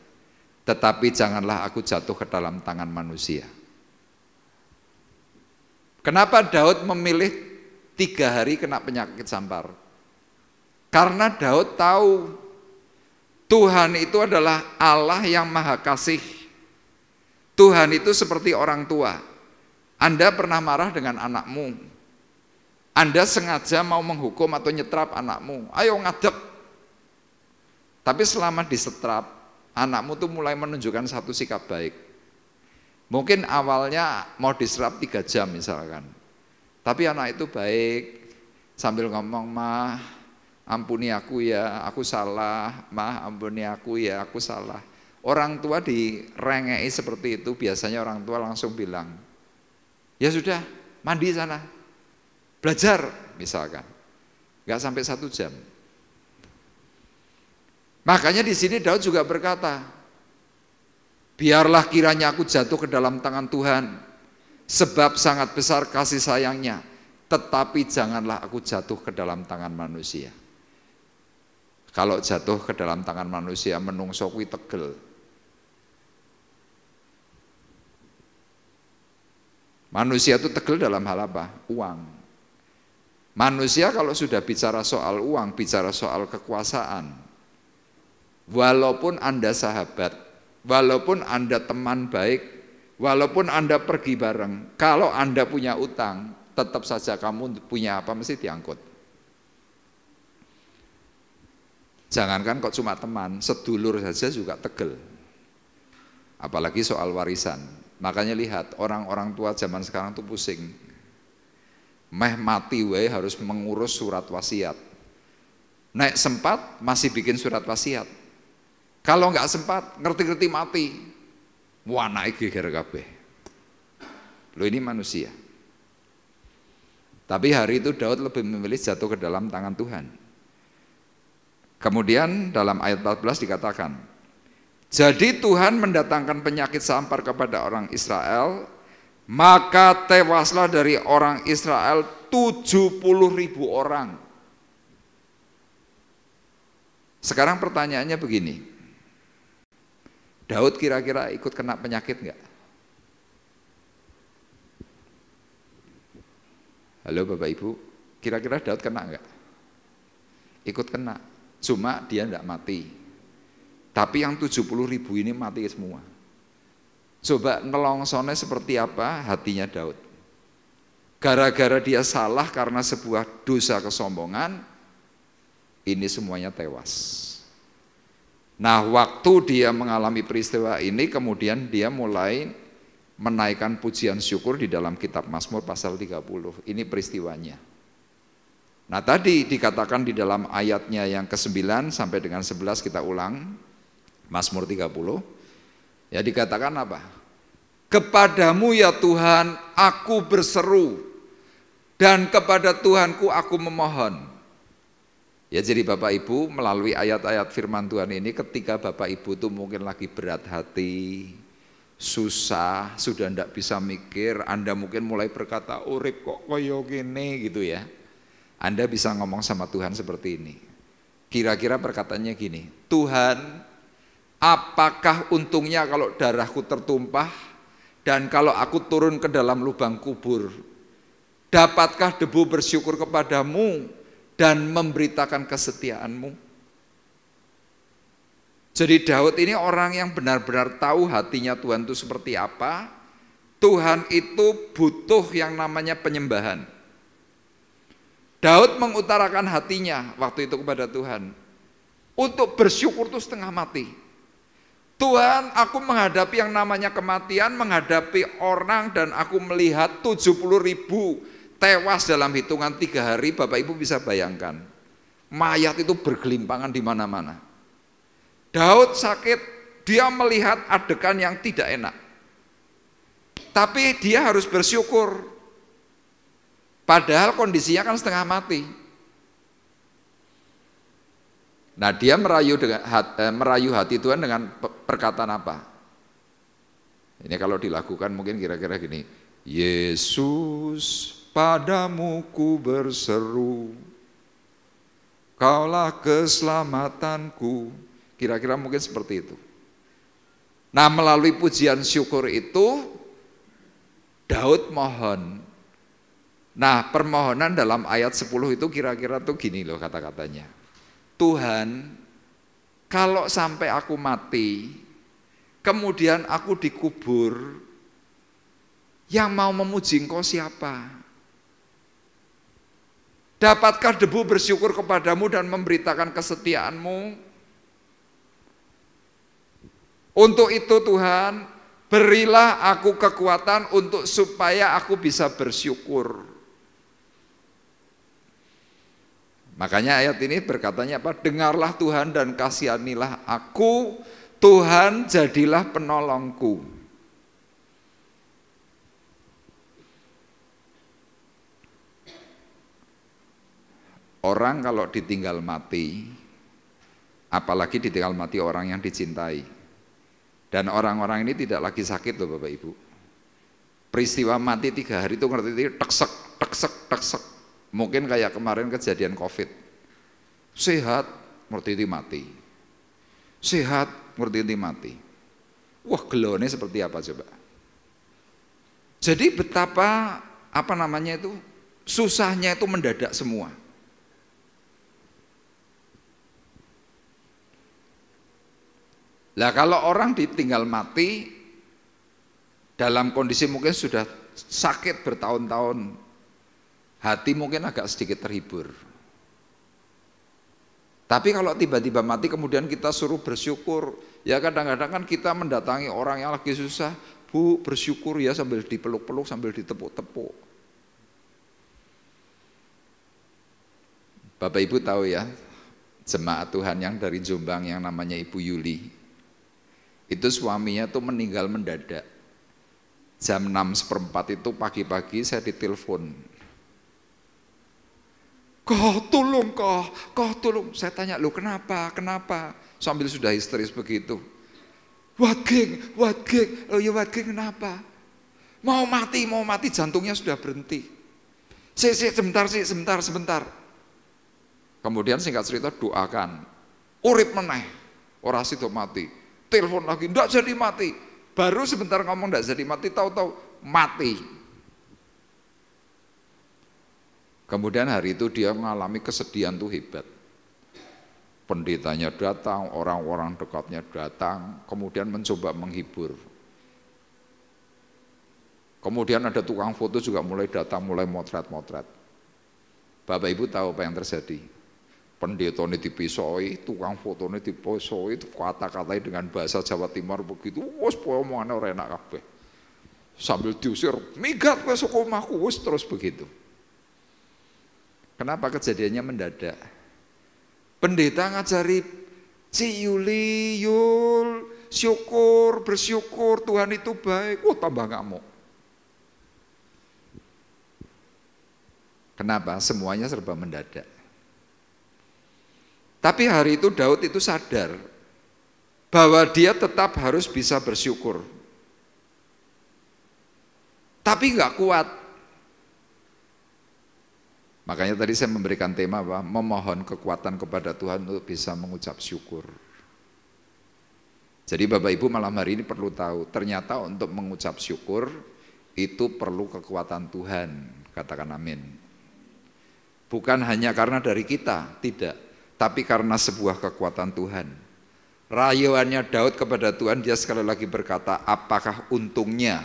Tetapi janganlah aku jatuh ke dalam tangan manusia. Kenapa Daud memilih 3 hari kena penyakit sampar? Karena Daud tahu Tuhan itu adalah Allah yang maha kasih. Tuhan itu seperti orang tua. Anda pernah marah dengan anakmu, Anda sengaja mau menghukum atau nyetrap anakmu, ayo ngadep. Tapi selama disetrap, anakmu tuh mulai menunjukkan satu sikap baik. Mungkin awalnya mau diserap 3 jam misalkan, tapi anak itu baik, sambil ngomong, mah ampuni aku ya, aku salah, mah ampuni aku ya, aku salah. Orang tua direngei seperti itu, biasanya orang tua langsung bilang, ya sudah, mandi sana, belajar misalkan, nggak sampai 1 jam. Makanya di sini Daud juga berkata, biarlah kiranya aku jatuh ke dalam tangan Tuhan, sebab sangat besar kasih sayangnya, tetapi janganlah aku jatuh ke dalam tangan manusia. Kalau jatuh ke dalam tangan manusia, menungso kuwi tegel. Manusia itu tegel dalam hal apa? Uang. Manusia kalau sudah bicara soal uang, bicara soal kekuasaan, walaupun Anda sahabat, walaupun Anda teman baik, walaupun Anda pergi bareng, kalau Anda punya utang, tetap saja kamu punya apa mesti diangkut. Jangankan kok cuma teman, sedulur saja juga tegel. Apalagi soal warisan. Makanya lihat, orang-orang tua zaman sekarang tuh pusing. Meh mati wae harus mengurus surat wasiat. Nek sempat masih bikin surat wasiat. Kalau nggak sempat, ngerti-ngerti mati. Wah naik geger kabeh. Loh ini manusia. Tapi hari itu Daud lebih memilih jatuh ke dalam tangan Tuhan. Kemudian dalam ayat 14 dikatakan, jadi Tuhan mendatangkan penyakit sampar kepada orang Israel, maka tewaslah dari orang Israel 70.000 orang. Sekarang pertanyaannya begini, Daud kira-kira ikut kena penyakit enggak? Halo Bapak Ibu, kira-kira Daud kena enggak? Ikut kena, cuma dia enggak mati. Tapi yang 70.000 ini mati semua. Coba nelongsone seperti apa hatinya Daud. Gara-gara dia salah karena sebuah dosa kesombongan, ini semuanya tewas. Nah waktu dia mengalami peristiwa ini, kemudian dia mulai menaikkan pujian syukur di dalam kitab Mazmur pasal 30. Ini peristiwanya. Nah tadi dikatakan di dalam ayatnya yang ke-9 sampai dengan 11 kita ulang, Mazmur 30, ya dikatakan apa? Kepadamu ya Tuhan aku berseru, dan kepada Tuhanku aku memohon. Ya jadi Bapak Ibu melalui ayat-ayat firman Tuhan ini, ketika Bapak Ibu tuh mungkin lagi berat hati, susah, sudah ndak bisa mikir, Anda mungkin mulai berkata, urip kok koyo gini gitu ya. Anda bisa ngomong sama Tuhan seperti ini. Kira-kira perkataannya gini, Tuhan, apakah untungnya kalau darahku tertumpah dan kalau aku turun ke dalam lubang kubur? Dapatkah debu bersyukur kepadamu dan memberitakan kesetiaanmu? Jadi Daud ini orang yang benar-benar tahu hatinya Tuhan itu seperti apa. Tuhan itu butuh yang namanya penyembahan. Daud mengutarakan hatinya waktu itu kepada Tuhan. Untuk bersyukur itu setengah mati. Tuhan, aku menghadapi yang namanya kematian, menghadapi orang dan aku melihat 70.000 tewas dalam hitungan 3 hari. Bapak Ibu bisa bayangkan, mayat itu bergelimpangan di mana-mana. Daud sakit, dia melihat adegan yang tidak enak. Tapi dia harus bersyukur. Padahal kondisinya kan setengah mati. Nah dia merayu hati Tuhan dengan perkataan apa? Ini kalau dilakukan mungkin kira-kira gini, Yesus padamu ku berseru, kaulah keselamatanku. Kira-kira mungkin seperti itu. Nah melalui pujian syukur itu Daud mohon. Nah permohonan dalam ayat 10 itu kira-kira tuh gini loh kata-katanya, Tuhan, kalau sampai aku mati, kemudian aku dikubur, yang mau memuji Engkau siapa? Dapatkah debu bersyukur kepadamu dan memberitakan kesetiaanmu? Untuk itu Tuhan, berilah aku kekuatan untuk supaya aku bisa bersyukur. Makanya ayat ini berkatanya apa? Dengarlah Tuhan dan kasihanilah aku, Tuhan jadilah penolongku. Orang kalau ditinggal mati, apalagi ditinggal mati orang yang dicintai, dan orang-orang ini tidak lagi sakit loh Bapak Ibu. Peristiwa mati 3 hari itu ngerti teksek, teksek, teksek. Mungkin kayak kemarin kejadian COVID. Sehat, ngerti mati. Sehat, ngerti mati. Wah gelone seperti apa coba? Jadi betapa susahnya itu mendadak semua. Lah kalau orang ditinggal mati dalam kondisi mungkin sudah sakit bertahun-tahun, hati mungkin agak sedikit terhibur. Tapi kalau tiba-tiba mati kemudian kita suruh bersyukur, ya kadang-kadang kan kita mendatangi orang yang lagi susah, Bu bersyukur ya, sambil dipeluk-peluk, sambil ditepuk-tepuk. Bapak Ibu tahu ya, jemaat Tuhan yang dari Jombang yang namanya Ibu Yuli, itu suaminya tuh meninggal mendadak. Jam 6:15 itu pagi-pagi saya ditelepon. Kau tolong. Saya tanya, lu kenapa? Sambil sudah histeris begitu. What geng? Oh ya what geng kenapa? Mau mati, jantungnya sudah berhenti. Sebentar. Kemudian singkat cerita doakan. Urip meneh, ora sido mati. Telepon lagi, ndak jadi mati. Baru sebentar ngomong ndak jadi mati, tahu-tahu mati. Kemudian hari itu dia mengalami kesedihan tuh hebat. Pendetanya datang, orang-orang dekatnya datang, kemudian mencoba menghibur. Kemudian ada tukang foto juga mulai datang, mulai motret. Bapak Ibu tahu apa yang terjadi? Pendeta ini dipisoi, tukang foto ini dipisoi, kata-katai dengan bahasa Jawa Timur begitu, wes omongannya ora enak kabeh. Sambil diusir, migat kowe saka omahku, wes terus begitu. Kenapa kejadiannya mendadak? Pendeta ngajari si Yul, bersyukur, Tuhan itu baik. Oh tambah ngamuk. Kenapa? Semuanya serba mendadak. Tapi hari itu Daud itu sadar bahwa dia tetap harus bisa bersyukur. Tapi nggak kuat. Makanya tadi saya memberikan tema apa? Memohon kekuatan kepada Tuhan untuk bisa mengucap syukur. Jadi Bapak Ibu malam hari ini perlu tahu, ternyata untuk mengucap syukur itu perlu kekuatan Tuhan. Katakan amin. Bukan hanya karena dari kita, tidak. Tapi karena sebuah kekuatan Tuhan. Rayuannya Daud kepada Tuhan, dia sekali lagi berkata, apakah untungnya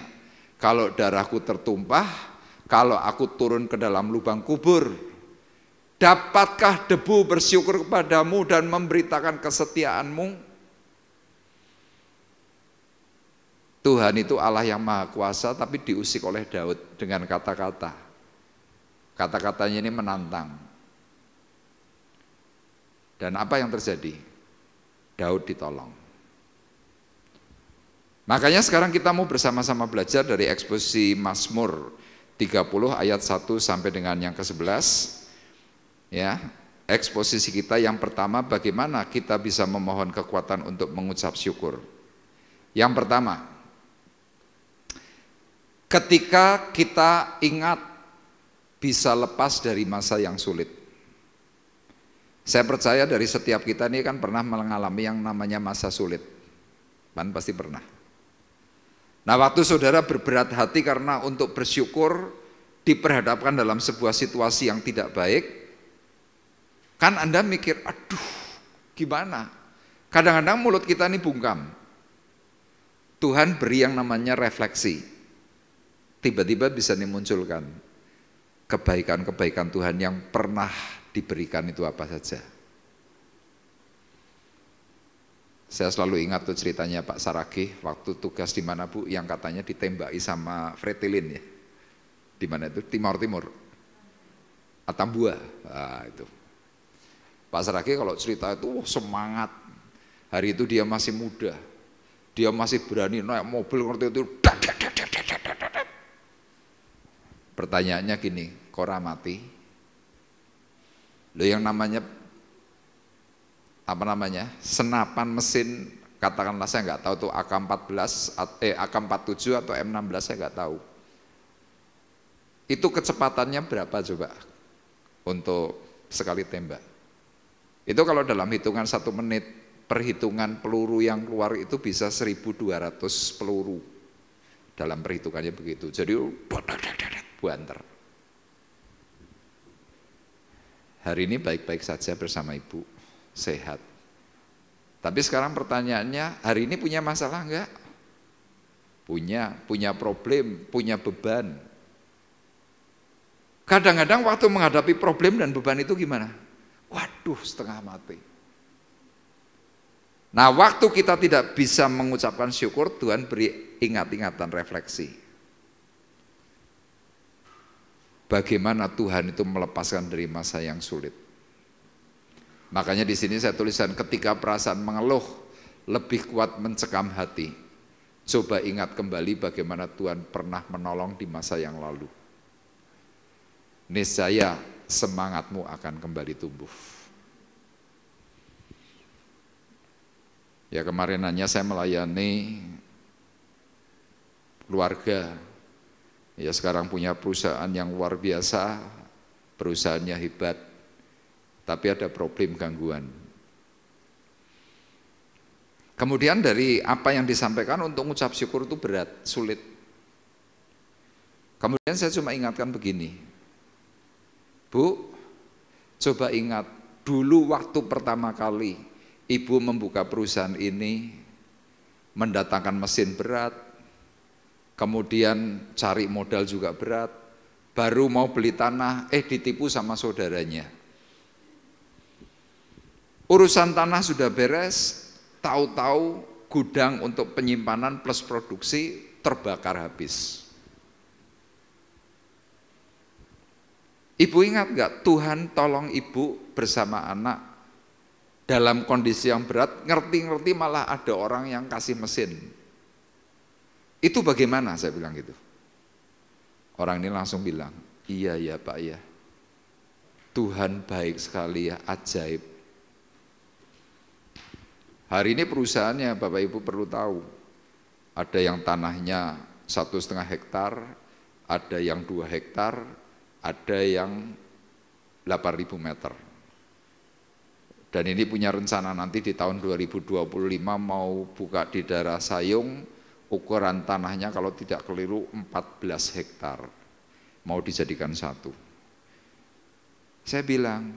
kalau darahku tertumpah, kalau aku turun ke dalam lubang kubur, dapatkah debu bersyukur kepadamu dan memberitakan kesetiaanmu? Tuhan itu Allah yang maha kuasa, tapi diusik oleh Daud dengan kata-kata. Kata-katanya ini menantang. Dan apa yang terjadi? Daud ditolong. Makanya sekarang kita mau bersama-sama belajar dari eksposisi Mazmur 30 ayat 1 sampai dengan yang ke-11. Ya, eksposisi kita yang pertama, bagaimana kita bisa memohon kekuatan untuk mengucap syukur. Yang pertama, ketika kita ingat bisa lepas dari masa yang sulit. Saya percaya dari setiap kita ini kan pernah mengalami yang namanya masa sulit. Kan pasti pernah. Nah, waktu saudara berberat hati karena untuk bersyukur diperhadapkan dalam sebuah situasi yang tidak baik, kan Anda mikir, aduh gimana? Kadang-kadang mulut kita ini bungkam. Tuhan beri yang namanya refleksi. Tiba-tiba bisa dimunculkan kebaikan-kebaikan Tuhan yang pernah diberikan itu apa saja. Saya selalu ingat tuh ceritanya Pak Saragih waktu tugas di mana Bu, yang katanya ditembaki sama Fretilin ya. Di mana itu? Timur. Atambua. Nah, itu. Pak Saragih kalau cerita itu semangat. Hari itu dia masih muda. Dia masih berani naik mobil ngerti itu. Pertanyaannya gini, kok mati? Loh yang namanya senapan mesin, katakanlah saya nggak tahu tuh AK-47 atau M16 saya nggak tahu. Itu kecepatannya berapa coba untuk sekali tembak? Itu kalau dalam hitungan 1 menit, perhitungan peluru yang keluar itu bisa 1.200 peluru. Dalam perhitungannya begitu. Jadi buanter. Hari ini baik-baik saja bersama Ibu, sehat. Tapi sekarang pertanyaannya, hari ini punya masalah enggak? Punya problem, punya beban. Kadang-kadang waktu menghadapi problem dan beban itu gimana? Waduh, setengah mati. Nah, waktu kita tidak bisa mengucapkan syukur, Tuhan beri ingat-ingatan refleksi. Bagaimana Tuhan itu melepaskan dari masa yang sulit. Makanya di sini saya tuliskan, ketika perasaan mengeluh lebih kuat mencekam hati, coba ingat kembali bagaimana Tuhan pernah menolong di masa yang lalu. Niscaya semangatmu akan kembali tumbuh. Ya, kemarin hanya saya melayani keluarga, ya sekarang punya perusahaan yang luar biasa, perusahaannya hebat, tapi ada problem gangguan. Kemudian dari apa yang disampaikan untuk mengucap syukur itu berat, sulit. Kemudian saya cuma ingatkan begini, Bu, coba ingat dulu waktu pertama kali Ibu membuka perusahaan ini, mendatangkan mesin berat, kemudian cari modal juga berat, baru mau beli tanah, ditipu sama saudaranya. Urusan tanah sudah beres, tahu-tahu gudang untuk penyimpanan plus produksi terbakar habis. Ibu ingat gak, Tuhan tolong ibu bersama anak dalam kondisi yang berat, ngerti-ngerti malah ada orang yang kasih mesin. Itu bagaimana? Saya bilang gitu. Orang ini langsung bilang, iya ya Pak ya, Tuhan baik sekali ya, ajaib. Hari ini perusahaannya Bapak Ibu perlu tahu, ada yang tanahnya 1,5 hektar, ada yang 2 hektar, ada yang 8.000 meter. Dan ini punya rencana nanti di tahun 2025 mau buka di daerah Sayung, ukuran tanahnya kalau tidak keliru 14 hektar, mau dijadikan satu. Saya bilang,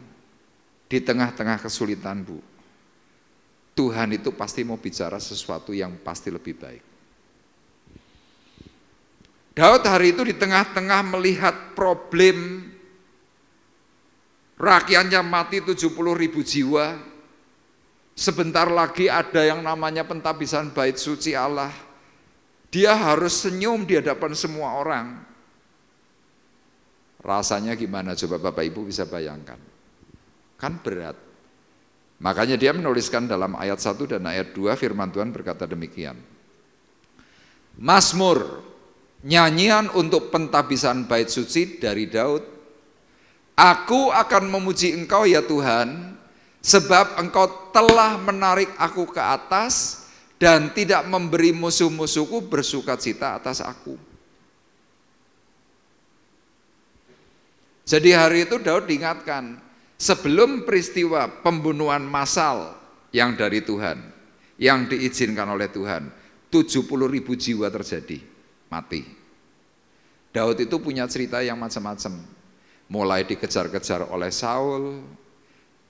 di tengah-tengah kesulitan Bu, Tuhan itu pasti mau bicara sesuatu yang pasti lebih baik. Daud hari itu di tengah-tengah melihat problem rakyatnya mati 70.000 jiwa, sebentar lagi ada yang namanya pentabisan bait suci Allah, dia harus senyum di hadapan semua orang. Rasanya gimana coba Bapak Ibu bisa bayangkan? Kan berat. Makanya dia menuliskan dalam ayat 1 dan ayat 2 firman Tuhan berkata demikian. Mazmur, nyanyian untuk pentabisan bait suci dari Daud. Aku akan memuji Engkau ya Tuhan, sebab Engkau telah menarik aku ke atas dan tidak memberi musuh-musuhku bersukacita atas aku. Jadi hari itu Daud diingatkan, sebelum peristiwa pembunuhan massal yang dari Tuhan, yang diizinkan oleh Tuhan, 70.000 jiwa terjadi, mati. Daud itu punya cerita yang macam-macam. Mulai dikejar-kejar oleh Saul,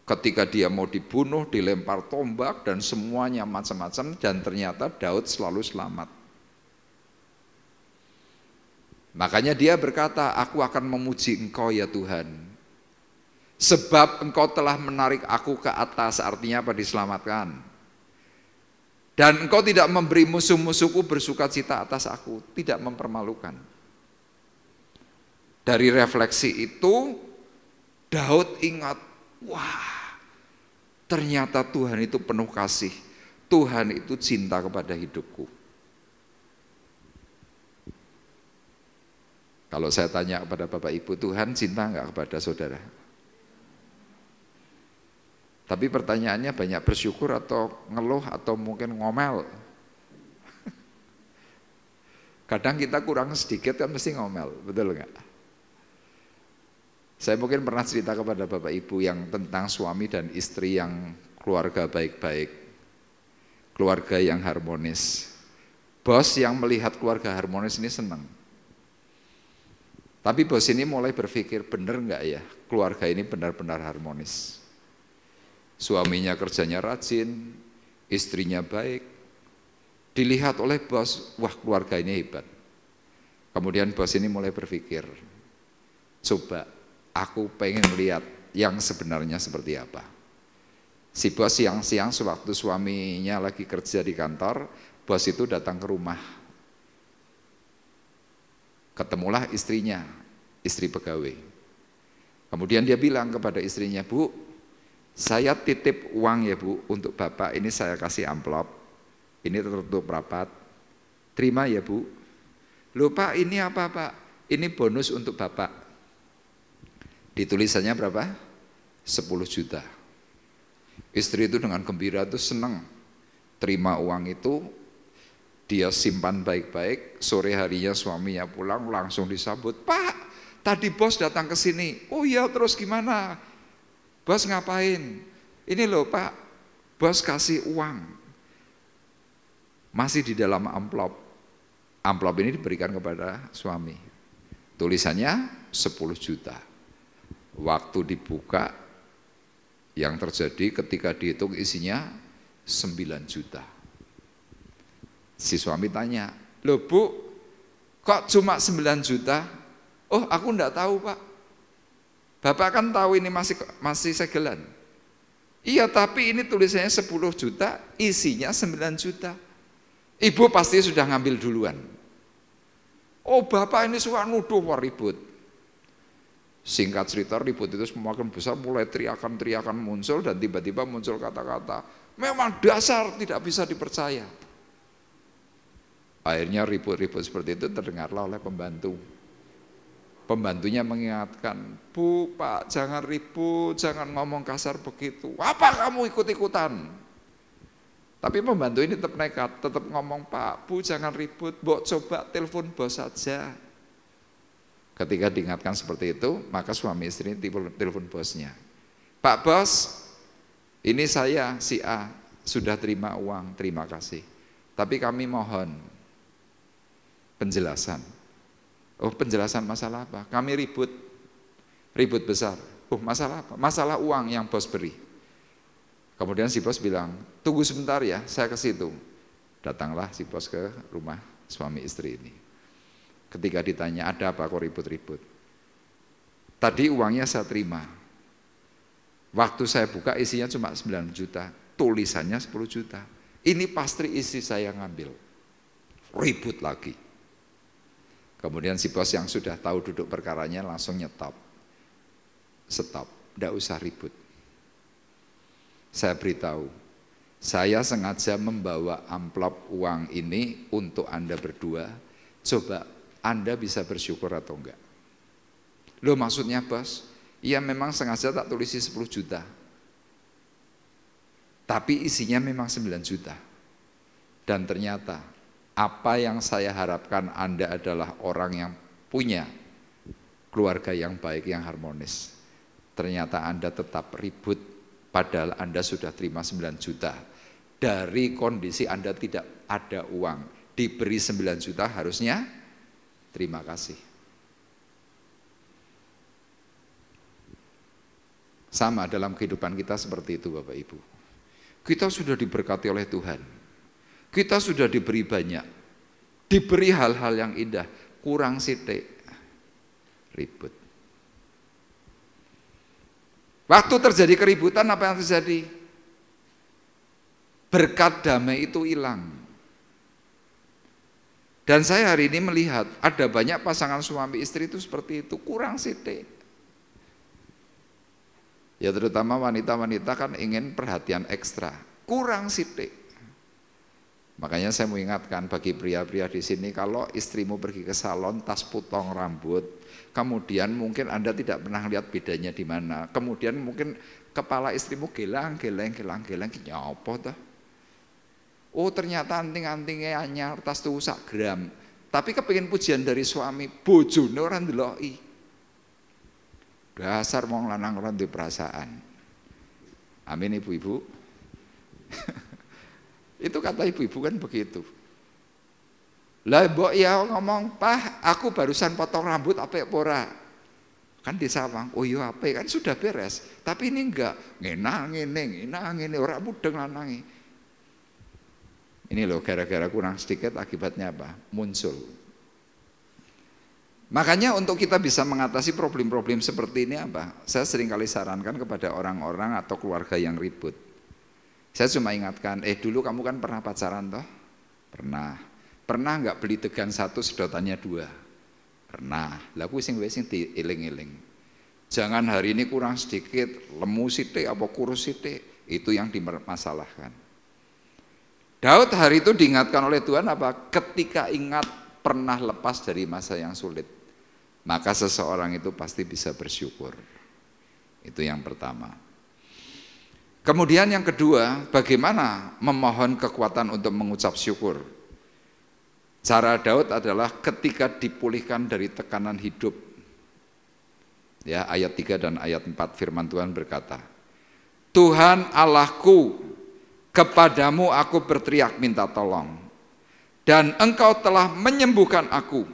ketika dia mau dibunuh, dilempar tombak, dan semuanya macam-macam, dan ternyata Daud selalu selamat. Makanya dia berkata, aku akan memuji Engkau ya Tuhan, sebab Engkau telah menarik aku ke atas, artinya apa? Diselamatkan. Dan Engkau tidak memberi musuh-musuhku bersukacita atas aku, tidak mempermalukan. Dari refleksi itu, Daud ingat, wah, ternyata Tuhan itu penuh kasih, Tuhan itu cinta kepada hidupku. Kalau saya tanya kepada Bapak Ibu, Tuhan cinta enggak kepada saudara? Tapi pertanyaannya banyak bersyukur atau ngeluh atau mungkin ngomel. Kadang kita kurang sedikit kan mesti ngomel, betul enggak? Saya mungkin pernah cerita kepada Bapak Ibu yang tentang suami dan istri yang keluarga baik-baik, keluarga yang harmonis. Bos yang melihat keluarga harmonis ini senang. Tapi bos ini mulai berpikir, benar enggak ya keluarga ini benar-benar harmonis. Suaminya kerjanya rajin, istrinya baik. Dilihat oleh bos, wah keluarga ini hebat. Kemudian bos ini mulai berpikir, coba aku pengen lihat yang sebenarnya seperti apa. Si bos siang-siang sewaktu suaminya lagi kerja di kantor, bos itu datang ke rumah. Ketemulah istrinya, istri pegawai. Kemudian dia bilang kepada istrinya, "Bu, saya titip uang ya Bu untuk Bapak, ini saya kasih amplop, ini tertutup rapat, terima ya Bu." "Loh Pak, ini apa Pak?" "Ini bonus untuk Bapak." Ditulisannya berapa? 10 juta. Istri itu dengan gembira itu senang terima uang itu, dia simpan baik-baik. Sore harinya suaminya pulang langsung disambut, "Pak, tadi bos datang ke sini." "Oh iya, terus gimana? Bos ngapain?" "Ini loh Pak, bos kasih uang." Masih di dalam amplop. Amplop ini diberikan kepada suami. Tulisannya 10 juta. Waktu dibuka, yang terjadi ketika dihitung isinya 9 juta. Si suami tanya, "Loh Bu, kok cuma 9 juta? "Oh, aku enggak tahu Pak. Bapak kan tahu ini masih segelan." "Iya, tapi ini tulisannya 10 juta, isinya 9 juta. Ibu pasti sudah ngambil duluan." "Oh, Bapak ini suka nuduh," wah ribut. Singkat cerita, ribut itu semakin besar, mulai teriakan-teriakan muncul, dan tiba-tiba muncul kata-kata, "Memang dasar tidak bisa dipercaya." Akhirnya ribut-ribut seperti itu terdengarlah oleh pembantu. Pembantunya mengingatkan, "Bu, Pak, jangan ribut, jangan ngomong kasar begitu. Apa kamu ikut-ikutan?" Tapi pembantu ini tetap nekat, tetap ngomong, "Pak, Bu, jangan ribut, Mbok coba telepon bos saja." Ketika diingatkan seperti itu, maka suami istri ini telepon bosnya. "Pak Bos, ini saya si A sudah terima uang, terima kasih. Tapi kami mohon penjelasan." "Oh, penjelasan masalah apa?" "Kami ribut besar." "Oh, masalah apa?" "Masalah uang yang bos beri." Kemudian si bos bilang, "Tunggu sebentar ya, saya ke situ." Datanglah si bos ke rumah suami istri ini. Ketika ditanya, "Ada apa kok ribut-ribut?" "Tadi uangnya saya terima. Waktu saya buka isinya cuma 9 juta, tulisannya 10 juta. Ini pasti isi saya ngambil." Ribut lagi. Kemudian si bos yang sudah tahu duduk perkaranya langsung nyetop. "Stop, tidak usah ribut. Saya beritahu, saya sengaja membawa amplop uang ini untuk Anda berdua. Coba Anda bisa bersyukur atau enggak." "Loh, maksudnya Bos?" "Iya, memang sengaja tak tulisi 10 juta. Tapi isinya memang 9 juta. Dan ternyata apa yang saya harapkan Anda adalah orang yang punya keluarga yang baik, yang harmonis. Ternyata Anda tetap ribut, padahal Anda sudah terima 9 juta. Dari kondisi Anda tidak ada uang, diberi 9 juta harusnya terima kasih." Sama dalam kehidupan kita seperti itu Bapak Ibu. Kita sudah diberkati oleh Tuhan. Kita sudah diberi banyak. Diberi hal-hal yang indah. Kurang sithik, ribut. Waktu terjadi keributan, apa yang terjadi? Berkat damai itu hilang. Dan saya hari ini melihat ada banyak pasangan suami istri itu seperti itu, kurang sithik. Ya terutama wanita-wanita kan ingin perhatian ekstra, kurang sithik. Makanya saya mau ingatkan bagi pria-pria di sini, kalau istrimu pergi ke salon, tas potong rambut, kemudian mungkin Anda tidak pernah lihat bedanya di mana. Kemudian mungkin kepala istrimu gelang, nyapa toh? Oh, ternyata anting-antingnya anyar, tas tuh sak gram. Tapi kepengin pujian dari suami, bojone ora ndeloki. Dasar wong lanang ora duwe perasaan. Amin ibu-ibu. Itu kata ibu-ibu kan begitu. Lah mbok ya ngomong, "Pah, aku barusan potong rambut apik ora?" Kan disawang, "Oh iya apik, kan sudah beres." Tapi ini enggak, ngene ora mudeng lanange. Ini loh, gara-gara kurang sedikit akibatnya apa? Muncul. Makanya untuk kita bisa mengatasi problem-problem seperti ini apa? Saya sering kali sarankan kepada orang-orang atau keluarga yang ribut. Saya cuma ingatkan, dulu kamu kan pernah pacaran toh? Pernah. Pernah nggak beli degan 1 sedotannya 2? Pernah. Lah kuwi sing dieling-eling. Jangan hari ini kurang sedikit, lemu sithik apa kurus sithik, itu yang dimasalahkan. Daud hari itu diingatkan oleh Tuhan apa? Ketika ingat pernah lepas dari masa yang sulit, maka seseorang itu pasti bisa bersyukur. Itu yang pertama. Kemudian yang kedua, bagaimana memohon kekuatan untuk mengucap syukur? Cara Daud adalah ketika dipulihkan dari tekanan hidup. Ya, ayat 3 dan ayat 4 firman Tuhan berkata, Tuhan Allahku, kepadamu aku berteriak minta tolong, dan Engkau telah menyembuhkan aku.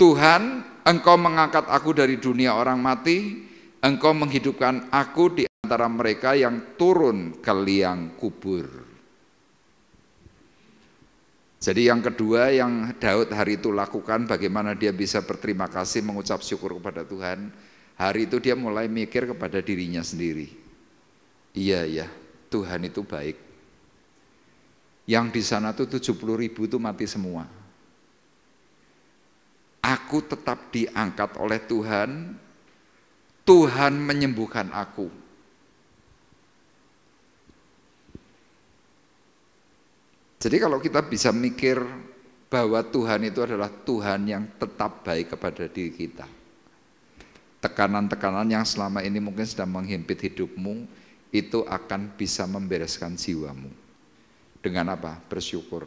Tuhan, Engkau mengangkat aku dari dunia orang mati, Engkau menghidupkan aku di antara mereka yang turun ke liang kubur. Jadi yang kedua yang Daud hari itu lakukan, bagaimana dia bisa berterima kasih, mengucap syukur kepada Tuhan. Hari itu dia mulai mikir kepada dirinya sendiri. Iya ya, Tuhan itu baik. Yang di sana tuh 70.000 itu mati semua. Aku tetap diangkat oleh Tuhan. Tuhan menyembuhkan aku. Jadi kalau kita bisa mikir bahwa Tuhan itu adalah Tuhan yang tetap baik kepada diri kita. Tekanan-tekanan yang selama ini mungkin sedang menghimpit hidupmu, itu akan bisa membereskan jiwamu. Dengan apa? Bersyukur.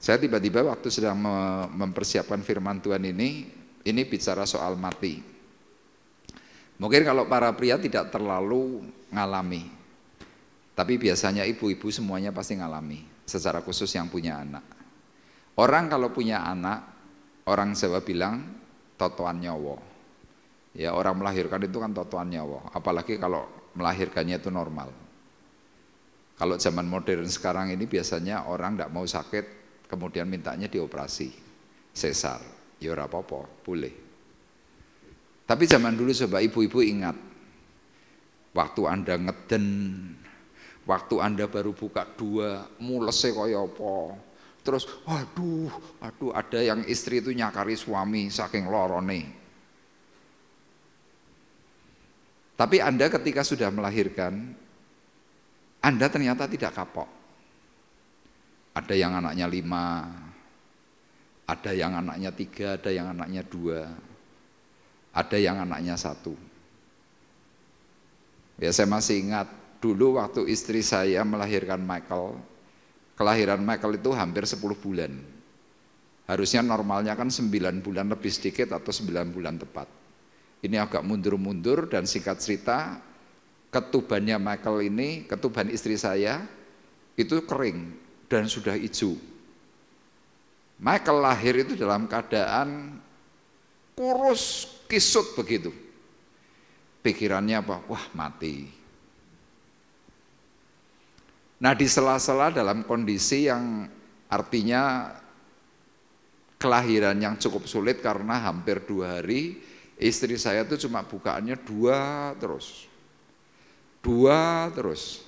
Saya tiba-tiba waktu sedang mempersiapkan firman Tuhan ini bicara soal mati. Mungkin kalau para pria tidak terlalu ngalami, tapi biasanya ibu-ibu semuanya pasti ngalami, secara khusus yang punya anak. Orang kalau punya anak, orang Jawa bilang totoan nyawa. Ya, orang melahirkan itu kan totoan nyawa, apalagi kalau melahirkannya itu normal. Kalau zaman modern sekarang ini biasanya orang tidak mau sakit, kemudian mintanya dioperasi, sesar, ya ora apa-apa, boleh. Tapi zaman dulu coba ibu-ibu ingat, waktu Anda ngeden, waktu Anda baru buka 2, mulese kaya apa. Terus aduh, ada yang istri itu nyakari suami saking lorone. Tapi Anda ketika sudah melahirkan, Anda ternyata tidak kapok. Ada yang anaknya 5, ada yang anaknya 3, ada yang anaknya 2, ada yang anaknya 1. Ya, saya masih ingat dulu waktu istri saya melahirkan Michael, kelahiran Michael itu hampir 10 bulan. Harusnya normalnya kan 9 bulan lebih sedikit atau 9 bulan tepat. Ini agak mundur-mundur dan singkat cerita, ketubannya Michael ini, ketuban istri saya, itu kering dan sudah hijau. Michael lahir itu dalam keadaan kurus, kisut begitu. Pikirannya apa? Wah, mati. Nah, di sela-sela dalam kondisi yang artinya kelahiran yang cukup sulit karena hampir 2 hari, istri saya itu cuma bukaannya 2 terus.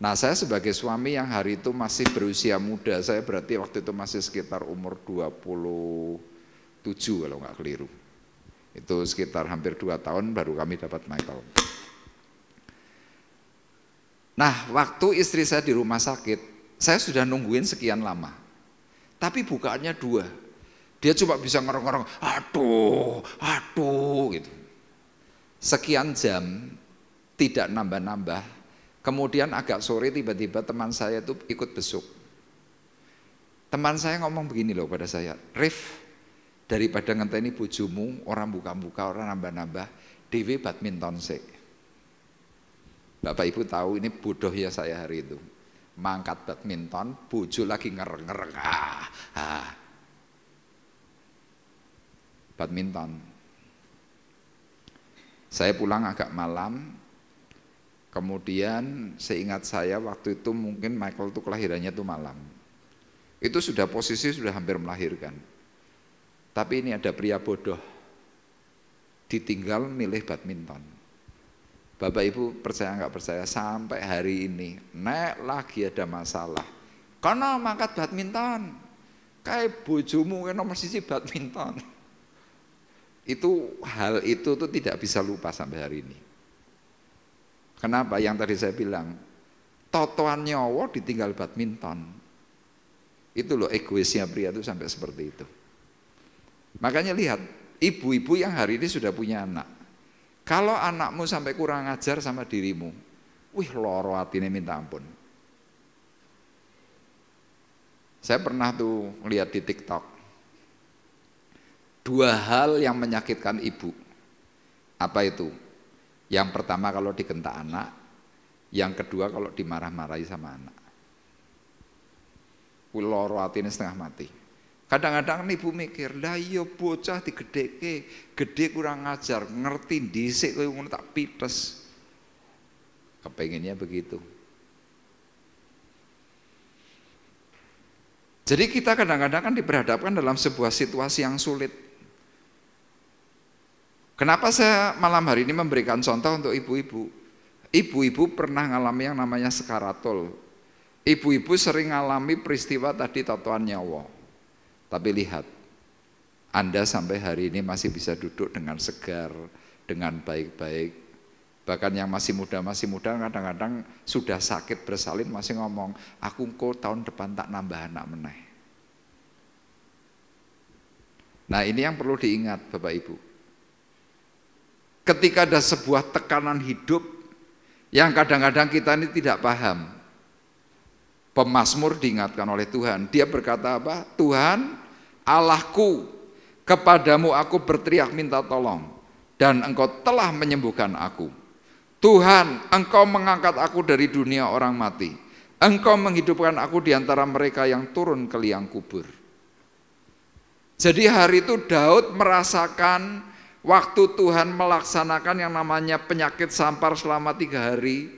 Nah, saya sebagai suami yang hari itu masih berusia muda, saya berarti waktu itu masih sekitar umur 27 kalau nggak keliru. Itu sekitar hampir 2 tahun baru kami dapat Michael. Nah, waktu istri saya di rumah sakit, saya sudah nungguin sekian lama. Tapi bukaannya 2. Dia cuma bisa ngerong-ngerong, aduh gitu. Sekian jam, tidak nambah-nambah. Kemudian agak sore tiba-tiba teman saya itu ikut besuk. Teman saya ngomong begini loh pada saya, Rif, daripada ngenteni bojomu, orang buka-buka, orang nambah-nambah, dewe badminton sih. Bapak Ibu tahu ini bodoh ya saya hari itu. Mangkat badminton, bojo lagi ngereng-ngereng. Badminton. Saya pulang agak malam. Kemudian seingat saya waktu itu mungkin Michael itu kelahirannya itu malam. Itu sudah posisi sudah hampir melahirkan. Tapi ini ada pria bodoh. Ditinggal milih badminton. Bapak Ibu percaya nggak percaya, sampai hari ini nek lagi ada masalah, karena mangkat badminton, kayak bojomu nomor siji badminton. Hal itu tuh tidak bisa lupa sampai hari ini. Kenapa? Yang tadi saya bilang, totoan nyawa ditinggal badminton. Itu loh egoisnya pria itu sampai seperti itu. Makanya lihat, ibu-ibu yang hari ini sudah punya anak, kalau anakmu sampai kurang ajar sama dirimu, wih loro atine minta ampun. Saya pernah tuh lihat di TikTok, 2 hal yang menyakitkan ibu. Apa itu? Yang pertama kalau digentak anak, yang kedua kalau dimarah-marahi sama anak. Wih loro atine setengah mati. Kadang-kadang ibu mikir, lah iya bocah digedheke, gede kurang ajar, ngerti dhisik kowe ngono tak pites. Kepengennya begitu. Jadi kita kadang-kadang kan diperhadapkan dalam sebuah situasi yang sulit. Kenapa saya malam hari ini memberikan contoh untuk ibu-ibu? Ibu-ibu pernah ngalami yang namanya sekaratul. Ibu-ibu sering ngalami peristiwa tadi totoan nyawa. Tapi lihat, Anda sampai hari ini masih bisa duduk dengan segar, dengan baik-baik. Bahkan yang masih muda kadang-kadang sudah sakit bersalin masih ngomong, aku kok tahun depan tak nambah anak meneh. Nah ini yang perlu diingat Bapak Ibu. Ketika ada sebuah tekanan hidup yang kadang-kadang kita ini tidak paham, pemazmur diingatkan oleh Tuhan. Dia berkata apa? Tuhan, Allahku, kepadamu aku berteriak minta tolong, dan Engkau telah menyembuhkan aku. Tuhan, Engkau mengangkat aku dari dunia orang mati. Engkau menghidupkan aku di antara mereka yang turun ke liang kubur. Jadi hari itu Daud merasakan waktu Tuhan melaksanakan yang namanya penyakit sampar selama 3 hari.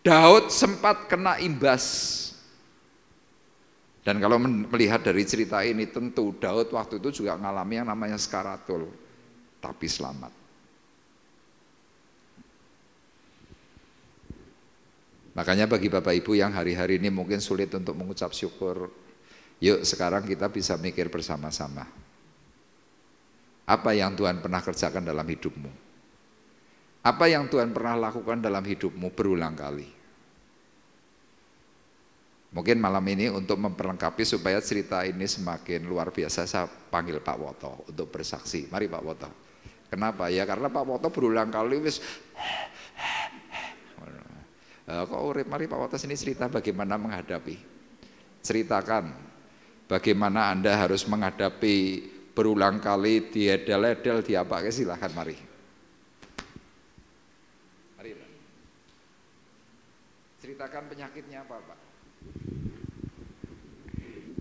Daud sempat kena imbas. Dan kalau melihat dari cerita ini tentu Daud waktu itu juga mengalami yang namanya sekaratul, tapi selamat. Makanya bagi Bapak Ibu yang hari-hari ini mungkin sulit untuk mengucap syukur, yuk sekarang kita bisa mikir bersama-sama. Apa yang Tuhan pernah kerjakan dalam hidupmu? Apa yang Tuhan pernah lakukan dalam hidupmu berulang kali? Mungkin malam ini untuk memperlengkapi supaya cerita ini semakin luar biasa, saya panggil Pak Woto untuk bersaksi. Mari Pak Woto. Kenapa? Ya karena Pak Woto berulang kali wis kok urip. Mari Pak Woto sini cerita bagaimana menghadapi. Ceritakan bagaimana Anda harus menghadapi berulang kali diedel-edel diapa, silahkan mari. Ceritakan penyakitnya apa Pak?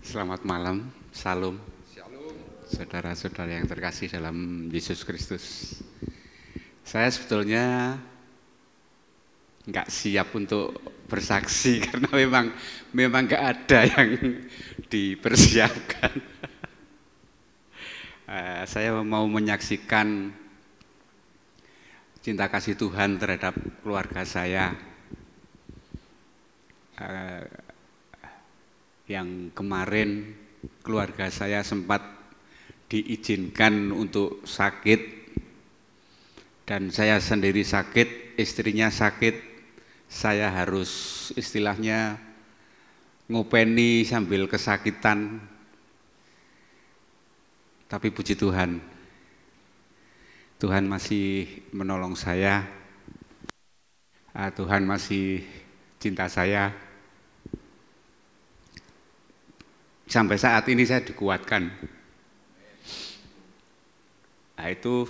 Selamat malam, salam. Shalom. Saudara-saudara yang terkasih dalam Yesus Kristus. Saya sebetulnya nggak siap untuk bersaksi karena memang nggak ada yang dipersiapkan. Saya mau menyaksikan cinta kasih Tuhan terhadap keluarga saya. Yang kemarin keluarga saya sempat diizinkan untuk sakit dan saya sendiri sakit, istrinya sakit, saya harus istilahnya ngopeni sambil kesakitan. Tapi puji Tuhan, Tuhan masih menolong saya, Tuhan masih cinta saya. Sampai saat ini saya dikuatkan. Nah, itu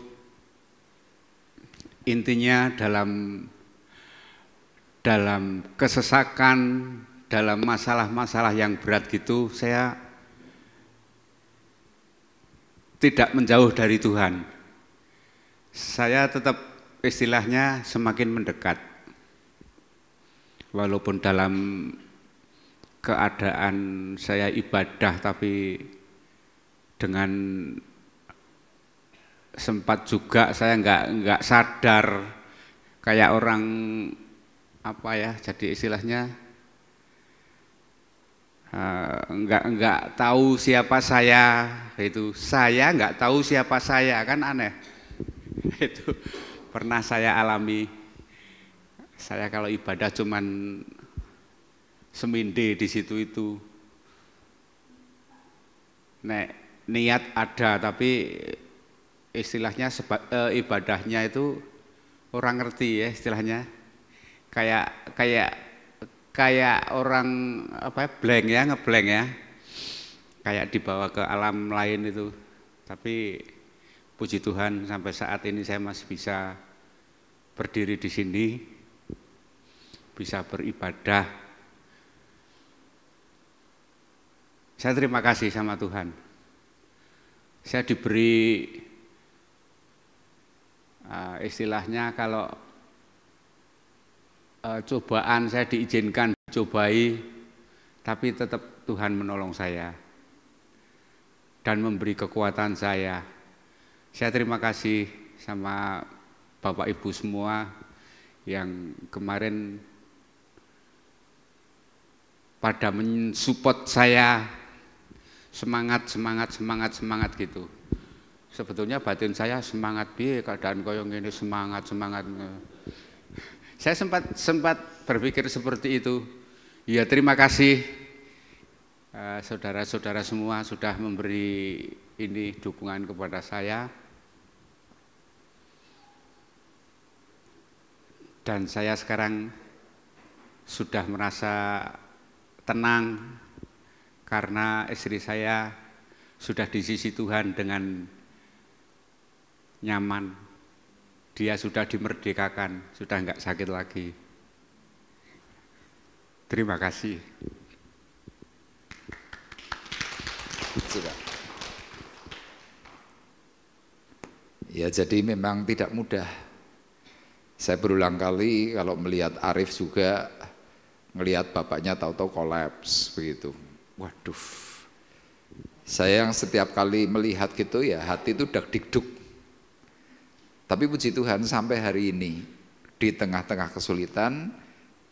intinya dalam kesesakan, dalam masalah-masalah yang berat gitu, saya tidak menjauh dari Tuhan. Saya tetap istilahnya semakin mendekat. Walaupun dalam keadaan saya ibadah, tapi dengan sempat juga saya nggak sadar kayak orang apa ya, jadi istilahnya enggak tahu siapa saya, itu saya enggak tahu siapa saya, kan aneh. Itu pernah saya alami. Saya kalau ibadah cuman seminde di situ itu. Niat ada tapi istilahnya ibadahnya itu orang ngerti ya istilahnya. Kayak orang apa blank ya, ngeblank ya, kayak dibawa ke alam lain itu. Tapi puji Tuhan sampai saat ini saya masih bisa berdiri di sini, bisa beribadah. Saya terima kasih sama Tuhan. Saya diberi istilahnya kalau cobaan, saya diizinkan cobai, tapi tetap Tuhan menolong saya dan memberi kekuatan saya. Saya terima kasih sama Bapak Ibu semua yang kemarin pada mensupport saya, semangat gitu. Sebetulnya batin saya semangat piye keadaan koyo ngene, semangat. Saya sempat berpikir seperti itu. Ya terima kasih saudara-saudara semua sudah memberi ini dukungan kepada saya. Dan saya sekarang sudah merasa tenang karena istri saya sudah di sisi Tuhan dengan nyaman. Dia sudah dimerdekakan, sudah enggak sakit lagi. Terima kasih. Ya, jadi memang tidak mudah. Saya berulang kali kalau melihat Arif juga, ngelihat bapaknya tahu-tahu kolaps begitu. Waduh. Saya yang setiap kali melihat gitu ya hati itu dak-dikduk. Tapi puji Tuhan sampai hari ini di tengah-tengah kesulitan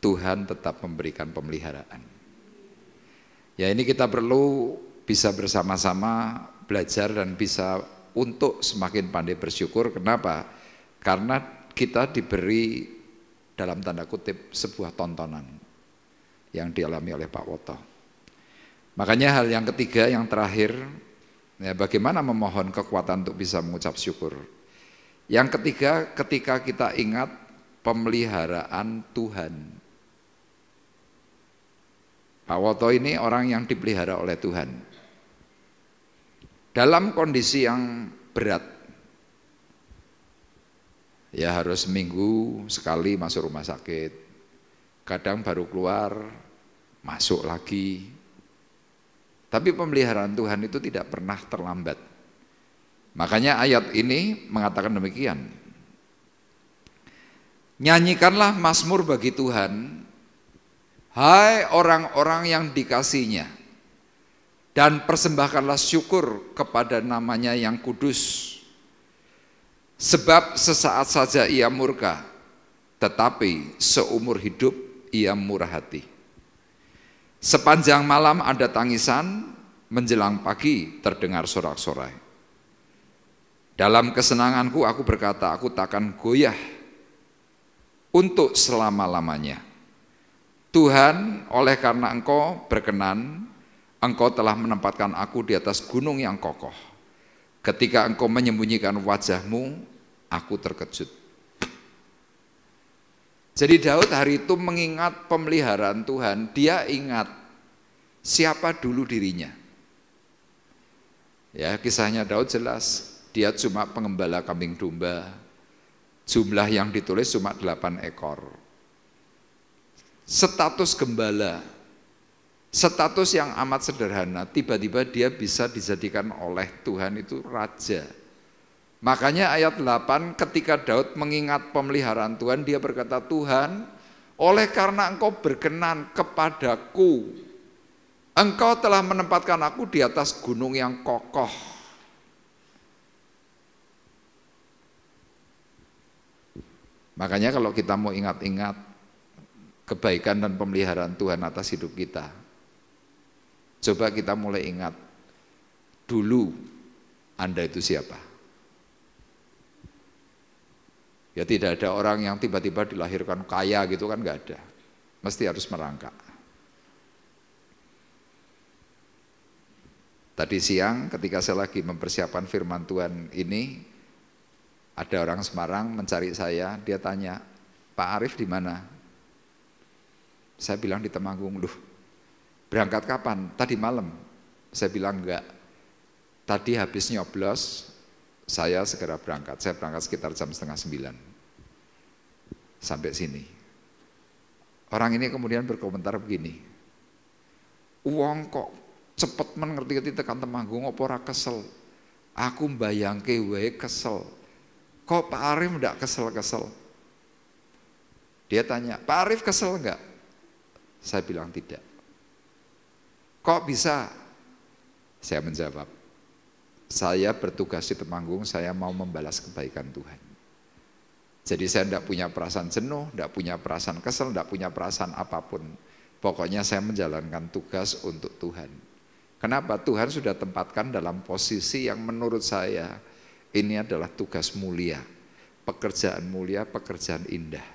Tuhan tetap memberikan pemeliharaan. Ya ini kita perlu bisa bersama-sama belajar dan bisa untuk semakin pandai bersyukur. Kenapa? Karena kita diberi dalam tanda kutip sebuah tontonan yang dialami oleh Pak Woto. Makanya hal yang ketiga, yang terakhir, ya bagaimana memohon kekuatan untuk bisa mengucap syukur. Yang ketiga, ketika kita ingat pemeliharaan Tuhan. Pak Woto ini orang yang dipelihara oleh Tuhan. Dalam kondisi yang berat, ya harus seminggu sekali masuk rumah sakit, kadang baru keluar, masuk lagi. Tapi pemeliharaan Tuhan itu tidak pernah terlambat. Makanya ayat ini mengatakan demikian. Nyanyikanlah mazmur bagi Tuhan, hai orang-orang yang dikasihinya, dan persembahkanlah syukur kepada namanya yang kudus. Sebab sesaat saja ia murka, tetapi seumur hidup ia murah hati. Sepanjang malam ada tangisan, menjelang pagi terdengar sorak-sorai. Dalam kesenanganku aku berkata, aku takkan goyah untuk selama-lamanya. Tuhan, oleh karena Engkau berkenan, Engkau telah menempatkan aku di atas gunung yang kokoh. Ketika Engkau menyembunyikan wajah-Mu, aku terkejut. Jadi Daud hari itu mengingat pemeliharaan Tuhan, dia ingat siapa dulu dirinya. Ya, kisahnya Daud jelas. Dia cuma pengembala kambing domba, jumlah yang ditulis cuma 8 ekor. Status gembala, status yang amat sederhana, tiba-tiba dia bisa dijadikan oleh Tuhan itu raja. Makanya ayat 8 ketika Daud mengingat pemeliharaan Tuhan, dia berkata, Tuhan, oleh karena Engkau berkenan kepadaku, Engkau telah menempatkan aku di atas gunung yang kokoh. Makanya kalau kita mau ingat-ingat kebaikan dan pemeliharaan Tuhan atas hidup kita, coba kita mulai ingat, dulu Anda itu siapa? Ya tidak ada orang yang tiba-tiba dilahirkan kaya gitu kan, nggak ada. Mesti harus merangkak. Tadi siang ketika saya lagi mempersiapkan firman Tuhan ini, ada orang Semarang mencari saya, dia tanya, Pak Arif di mana? Saya bilang di Temanggung. Loh, berangkat kapan? Tadi malam. Saya bilang enggak. Tadi habis nyoblos, saya segera berangkat. Saya berangkat sekitar jam 8:30 sampai sini. Orang ini kemudian berkomentar begini, uang kok cepet mengerti-ngerti tekan Temanggung, apa ora kesel? Aku mbayangke wae kesel. Kok Pak Arif enggak kesel-kesel? Dia tanya, Pak Arif kesel enggak? Saya bilang tidak. Kok bisa? Saya menjawab, saya bertugas di Temanggung, saya mau membalas kebaikan Tuhan. Jadi saya tidak punya perasaan jenuh, tidak punya perasaan kesel, tidak punya perasaan apapun. Pokoknya saya menjalankan tugas untuk Tuhan. Kenapa? Tuhan sudah tempatkan dalam posisi yang menurut saya ini adalah tugas mulia, pekerjaan mulia, pekerjaan indah.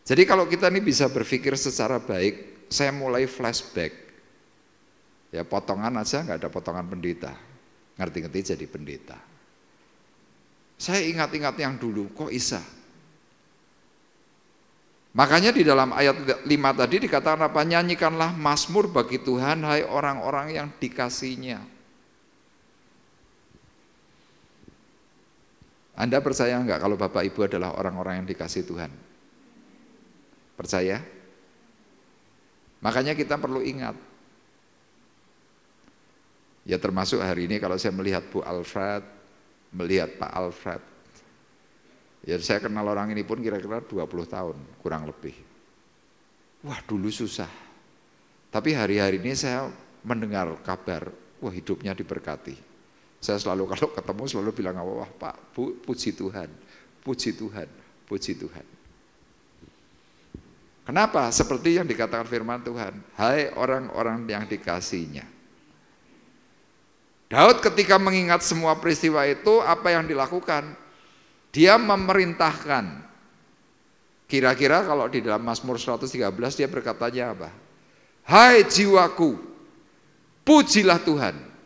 Jadi kalau kita ini bisa berpikir secara baik, saya mulai flashback. Ya potongan aja, nggak ada potongan pendeta. Ngerti-ngerti jadi pendeta. Saya ingat-ingat yang dulu, kok bisa? Makanya di dalam ayat 5 tadi dikatakan apa? Nyanyikanlah mazmur bagi Tuhan, hai orang-orang yang dikasihinya. Anda percaya enggak kalau Bapak Ibu adalah orang-orang yang dikasihi Tuhan? Percaya? Makanya kita perlu ingat. Ya termasuk hari ini kalau saya melihat Bu Alfred, melihat Pak Alfred, ya saya kenal orang ini pun kira-kira 20 tahun kurang lebih. Wah dulu susah, tapi hari-hari ini saya mendengar kabar, wah hidupnya diberkati. Saya selalu kalau ketemu selalu bilang, wah Pak, Bu, puji Tuhan, puji Tuhan, puji Tuhan. Kenapa? Seperti yang dikatakan firman Tuhan, hai orang-orang yang dikasihinya. Daud ketika mengingat semua peristiwa itu, apa yang dilakukan? Dia memerintahkan. Kira-kira kalau di dalam Mazmur 113 dia berkatanya apa? Hai jiwaku, pujilah Tuhan.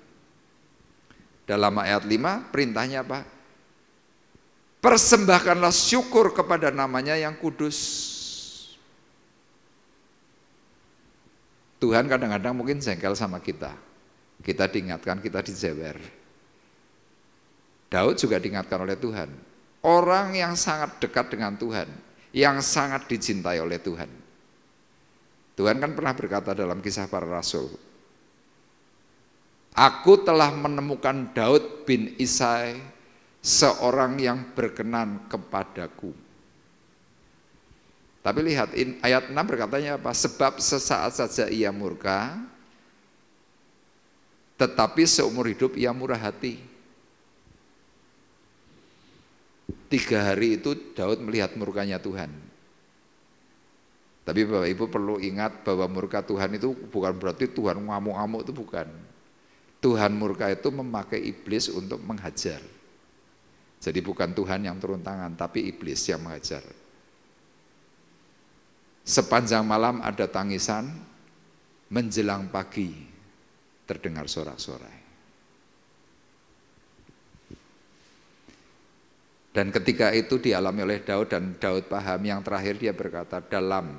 Dalam ayat 5 perintahnya apa? Persembahkanlah syukur kepada namanya yang kudus. Tuhan kadang-kadang mungkin jengkel sama kita. Kita diingatkan, kita dijewer. Daud juga diingatkan oleh Tuhan. Orang yang sangat dekat dengan Tuhan, yang sangat dicintai oleh Tuhan. Tuhan kan pernah berkata dalam Kisah Para Rasul, aku telah menemukan Daud bin Isai, seorang yang berkenan kepadaku. Tapi lihat ayat 6 berkatanya apa? Sebab sesaat saja ia murka, tetapi seumur hidup ia murah hati. 3 hari itu Daud melihat murkanya Tuhan. Tapi Bapak Ibu perlu ingat bahwa murka Tuhan itu bukan berarti Tuhan ngamuk-ngamuk, itu bukan. Tuhan murka itu memakai iblis untuk menghajar. Jadi bukan Tuhan yang turun tangan, tapi iblis yang menghajar. Sepanjang malam ada tangisan, menjelang pagi terdengar sorak-sorai. Dan ketika itu dialami oleh Daud, dan Daud paham, yang terakhir dia berkata, dalam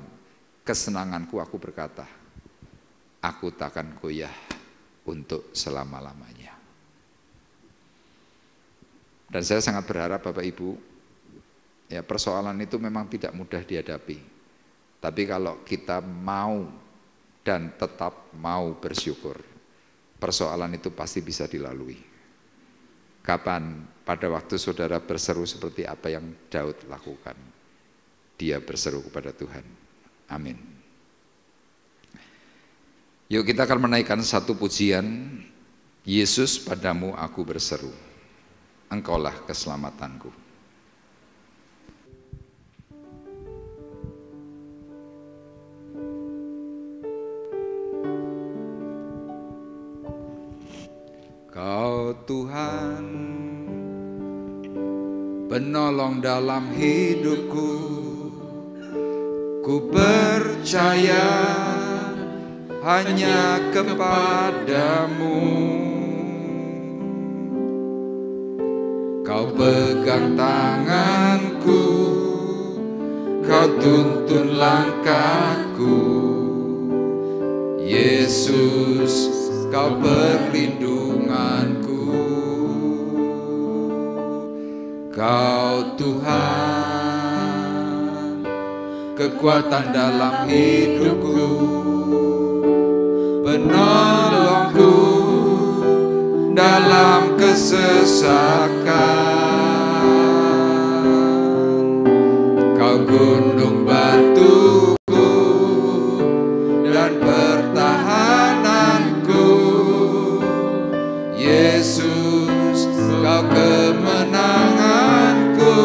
kesenanganku aku berkata, aku takkan goyah untuk selama-lamanya. Dan saya sangat berharap Bapak Ibu, ya persoalan itu memang tidak mudah dihadapi. Tapi kalau kita mau dan tetap mau bersyukur, persoalan itu pasti bisa dilalui. Kapan? Pada waktu saudara berseru seperti apa yang Daud lakukan. Dia berseru kepada Tuhan. Amin. Yuk kita akan menaikkan satu pujian. Yesus padamu aku berseru, engkaulah keselamatanku. Kau Tuhan, penolong dalam hidupku, ku percaya hanya kepadamu. Kau pegang tanganku, kau tuntun langkahku. Yesus, kau perlindunganku. Kau Tuhan, kekuatan dalam hidupku, penolongku dalam kesesakan. Kau gunung batuku dan pertahananku. Yesus, kau kemenanganku.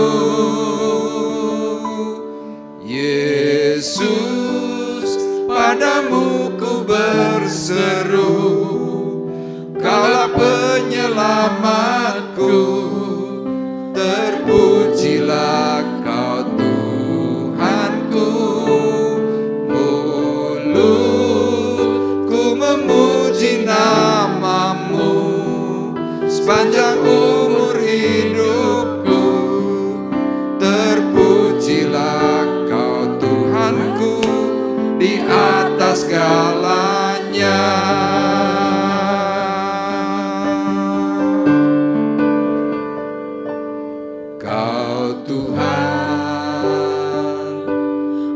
Yesus, padamu ku berseru. Kaulah penyelamatku, terpujilah Kau Tuhanku. Mulutku memuji nama-Mu sepanjang umur hidupku. Terpujilah Kau Tuhanku di atas segalanya.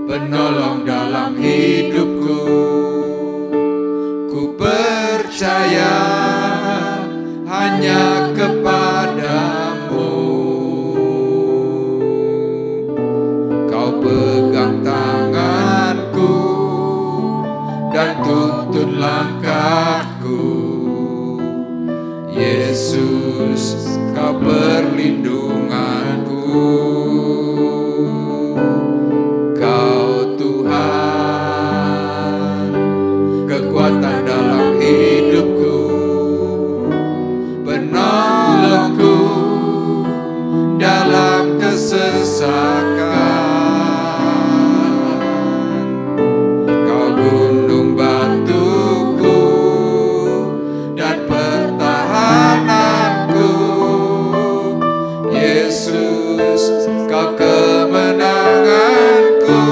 Penolong dalam hidupku, ku percaya hanya kepadamu. Kau pegang tanganku dan tuntun langkahku. Yesus, kau perlindunganku. Kekuatan dalam hidupku, penolongku dalam kesesakan. Kau gunung batuku dan pertahananku. Yesus, kau kemenanganku.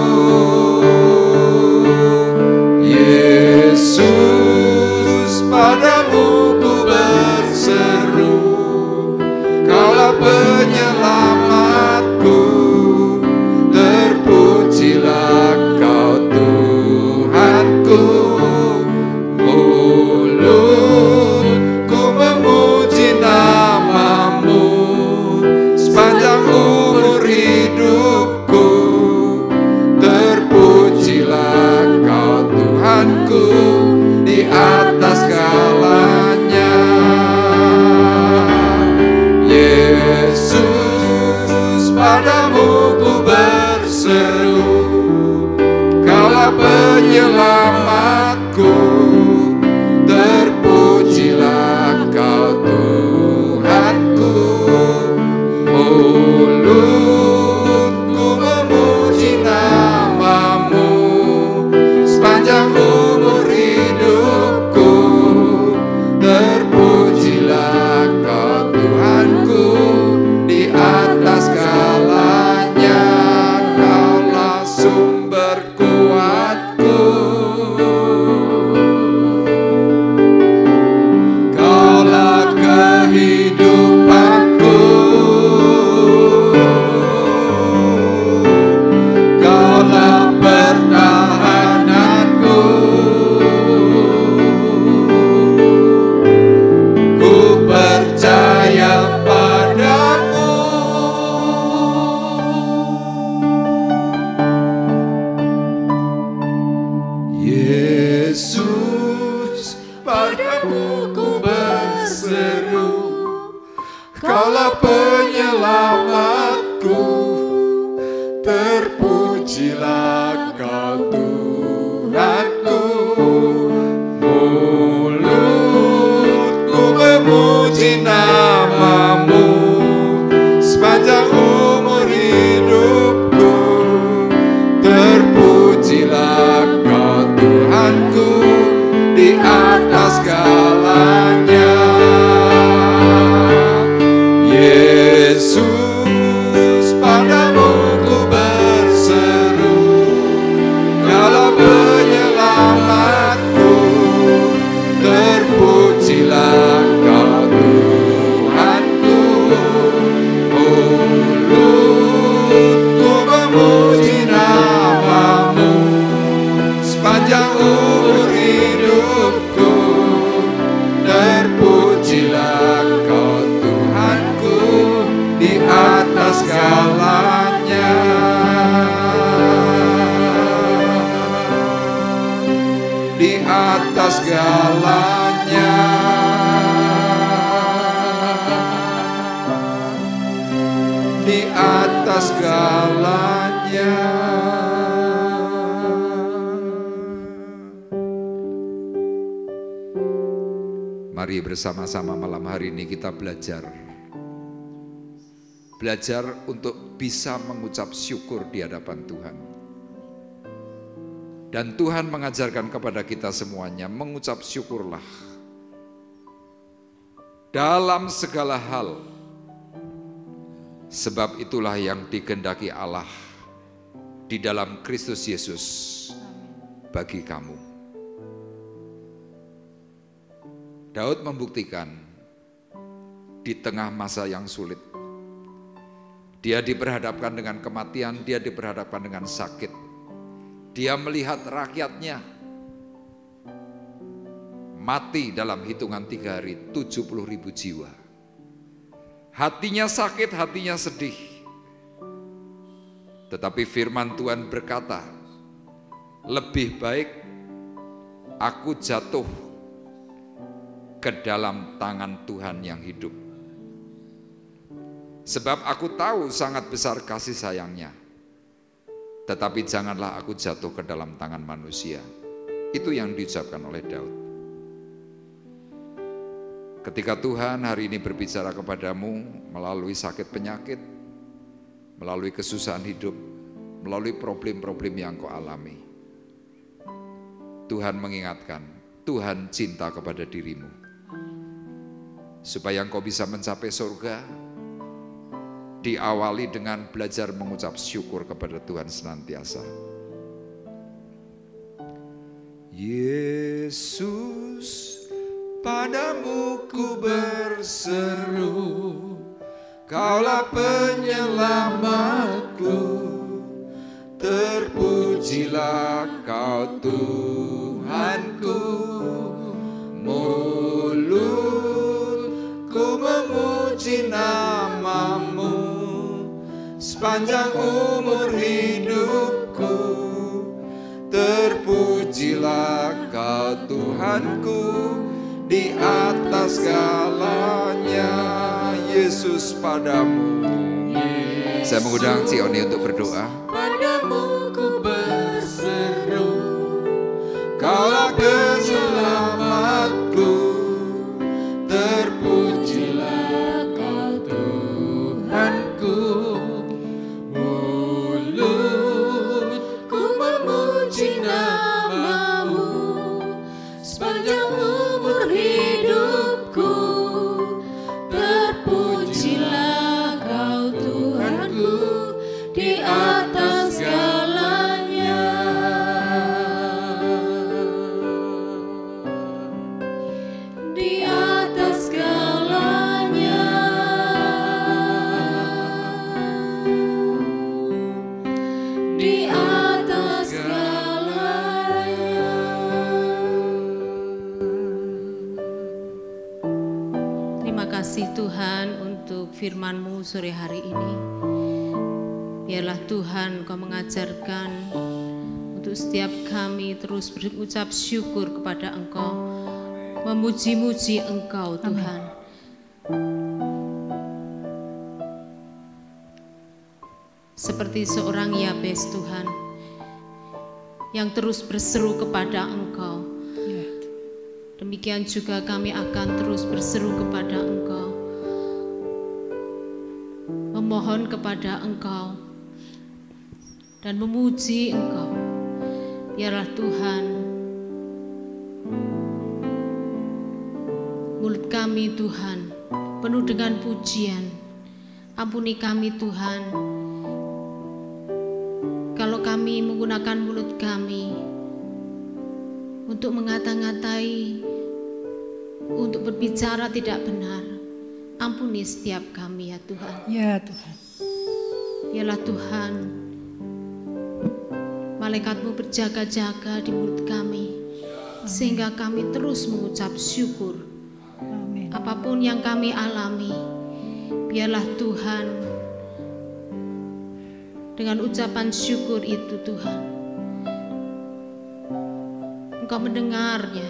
Yesus, padamu ku berseru. Kaulah penyelamatku, terpujilah Kau Tuhanku. Mulutku memuji nama-Mu sepanjang umur hidupku. Terpujilah Kau Tuhanku di atas segalanya. Yesus, padamu ku berseru. Kaulah penyelamatku, terpujilah Kau Tuhanku. Mulutku memuji nama-Mu sepanjang umur hidupku. Terpujilah Kau Tuhanku di atas segalanya. Kaulah sumber kuatku, Kaulah kehidupanku, Kaulah pertahananku. Ku percaya padamu. Yesus, padamu ku berseru. Kaulah penyelamatku, terpujilah Kau Tuhanku. Mulutku memuji Terpujilah Kau Tuhanku di atas segalanya. Di atas segalanya. Di atas segalanya. Mari bersama-sama malam hari ini kita belajar untuk bisa mengucap syukur di hadapan Tuhan. Dan Tuhan mengajarkan kepada kita semuanya, mengucap syukurlah dalam segala hal, sebab itulah yang dikehendaki Allah di dalam Kristus Yesus bagi kamu. Daud membuktikan di tengah masa yang sulit, dia diperhadapkan dengan kematian, dia diperhadapkan dengan sakit. Dia melihat rakyatnya mati dalam hitungan 3 hari, 70.000 jiwa. Hatinya sakit, hatinya sedih. Tetapi firman Tuhan berkata, lebih baik aku jatuh ke dalam tangan Tuhan yang hidup. Sebab aku tahu sangat besar kasih sayangnya. Tetapi janganlah aku jatuh ke dalam tangan manusia. Itu yang diucapkan oleh Daud. Ketika Tuhan hari ini berbicara kepadamu melalui sakit penyakit, melalui kesusahan hidup, melalui problem-problem yang kau alami, Tuhan mengingatkan, Tuhan cinta kepada dirimu. Supaya engkau bisa mencapai surga, diawali dengan belajar mengucap syukur kepada Tuhan senantiasa. Yesus, padamu ku berseru, Kaulah penyelamatku, terpujilah Kau Tuhanku. Mulutku memuji namamu sepanjang umur hidupku. Terpujilah Kau Tuhanku di atas segalanya. Yesus, padamu. Saya mengundang Cioni untuk berdoa. Padamu ku berseru, Kaulah penyelamatku, terpujilah Kau Tuhanku. Mulutku memuji namamu sepanjang umur hidupku. Terpujilah Kau Tuhanku di atas segalanya. Di atas segalanya. Di atas segalanya. Terima kasih Tuhan untuk firman-Mu sore hari ini. Biarlah Tuhan Kau mengajarkan untuk setiap kami terus berucap syukur kepada Engkau, memuji-muji Engkau Tuhan. Seperti seorang Yabes Tuhan yang terus berseru kepada Engkau. Demikian juga kami akan terus berseru kepada Engkau, memohon kepada Engkau dan memuji Engkau. Biarlah Tuhan mulut kami Tuhan penuh dengan pujian. Ampuni kami Tuhan kalau kami menggunakan mulut kami untuk mengata-ngatai, untuk berbicara tidak benar. Ampuni setiap kami ya Tuhan. Ya Tuhan. Biarlah Tuhan malaikat-Mu berjaga-jaga di mulut kami, sehingga kami terus mengucap syukur Apapun yang kami alami, biarlah Tuhan dengan ucapan syukur itu Tuhan, Engkau mendengarnya,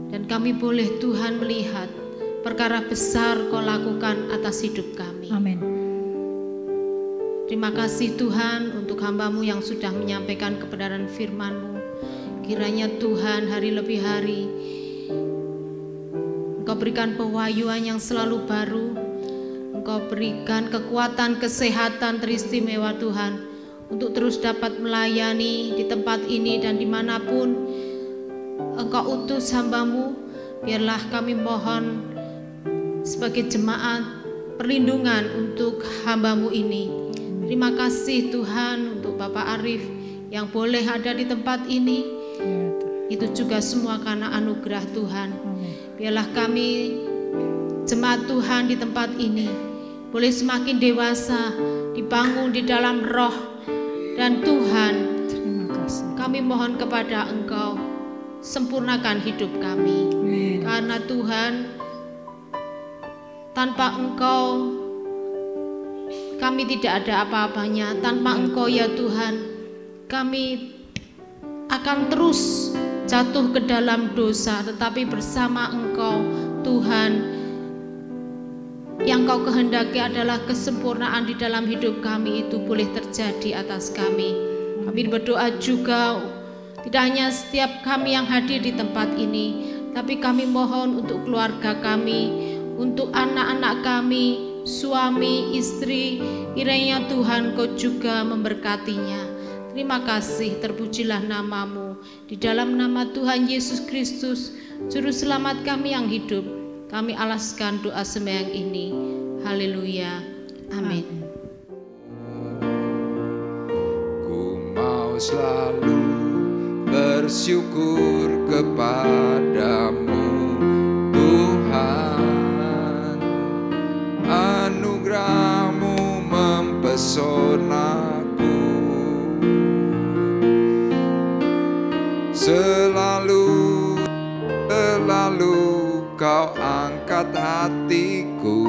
dan kami boleh Tuhan melihat perkara besar Kau lakukan atas hidup kami. Amin. Terima kasih Tuhan untuk hamba-Mu yang sudah menyampaikan kebenaran firman-Mu. Kiranya Tuhan hari lebih hari Engkau berikan pewahyuan yang selalu baru, Engkau berikan kekuatan, kesehatan teristimewa Tuhan, untuk terus dapat melayani di tempat ini dan dimanapun Engkau utus hamba-Mu. Biarlah kami mohon sebagai jemaat perlindungan untuk hamba-Mu ini. Terima kasih Tuhan untuk Bapak Arif yang boleh ada di tempat ini. Itu juga semua karena anugerah Tuhan. Biarlah kami jemaat Tuhan di tempat ini boleh semakin dewasa, dibangun di dalam roh. Dan Tuhan, kami mohon kepada Engkau, sempurnakan hidup kami. Karena Tuhan, tanpa Engkau kami tidak ada apa-apanya. Tanpa Engkau ya Tuhan, kami akan terus jatuh ke dalam dosa. Tetapi bersama Engkau Tuhan, yang Kau kehendaki adalah kesempurnaan di dalam hidup kami itu boleh terjadi atas kami. Kami berdoa juga tidak hanya setiap kami yang hadir di tempat ini, tapi kami mohon untuk keluarga kami, untuk anak-anak kami, suami, istri. Kiranya Tuhan Kau juga memberkatinya. Terima kasih, terpujilah nama-Mu. Di dalam nama Tuhan Yesus Kristus, Juru Selamat kami yang hidup, kami alaskan doa sembahyang ini. Haleluya. Amin. Ku mau selalu bersyukur kepadamu Tuhan. Anugerah-Mu mempesonaku. Selalu Kau angkat hatiku,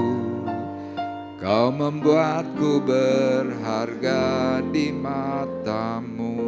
Kau membuatku berharga di mata-Mu.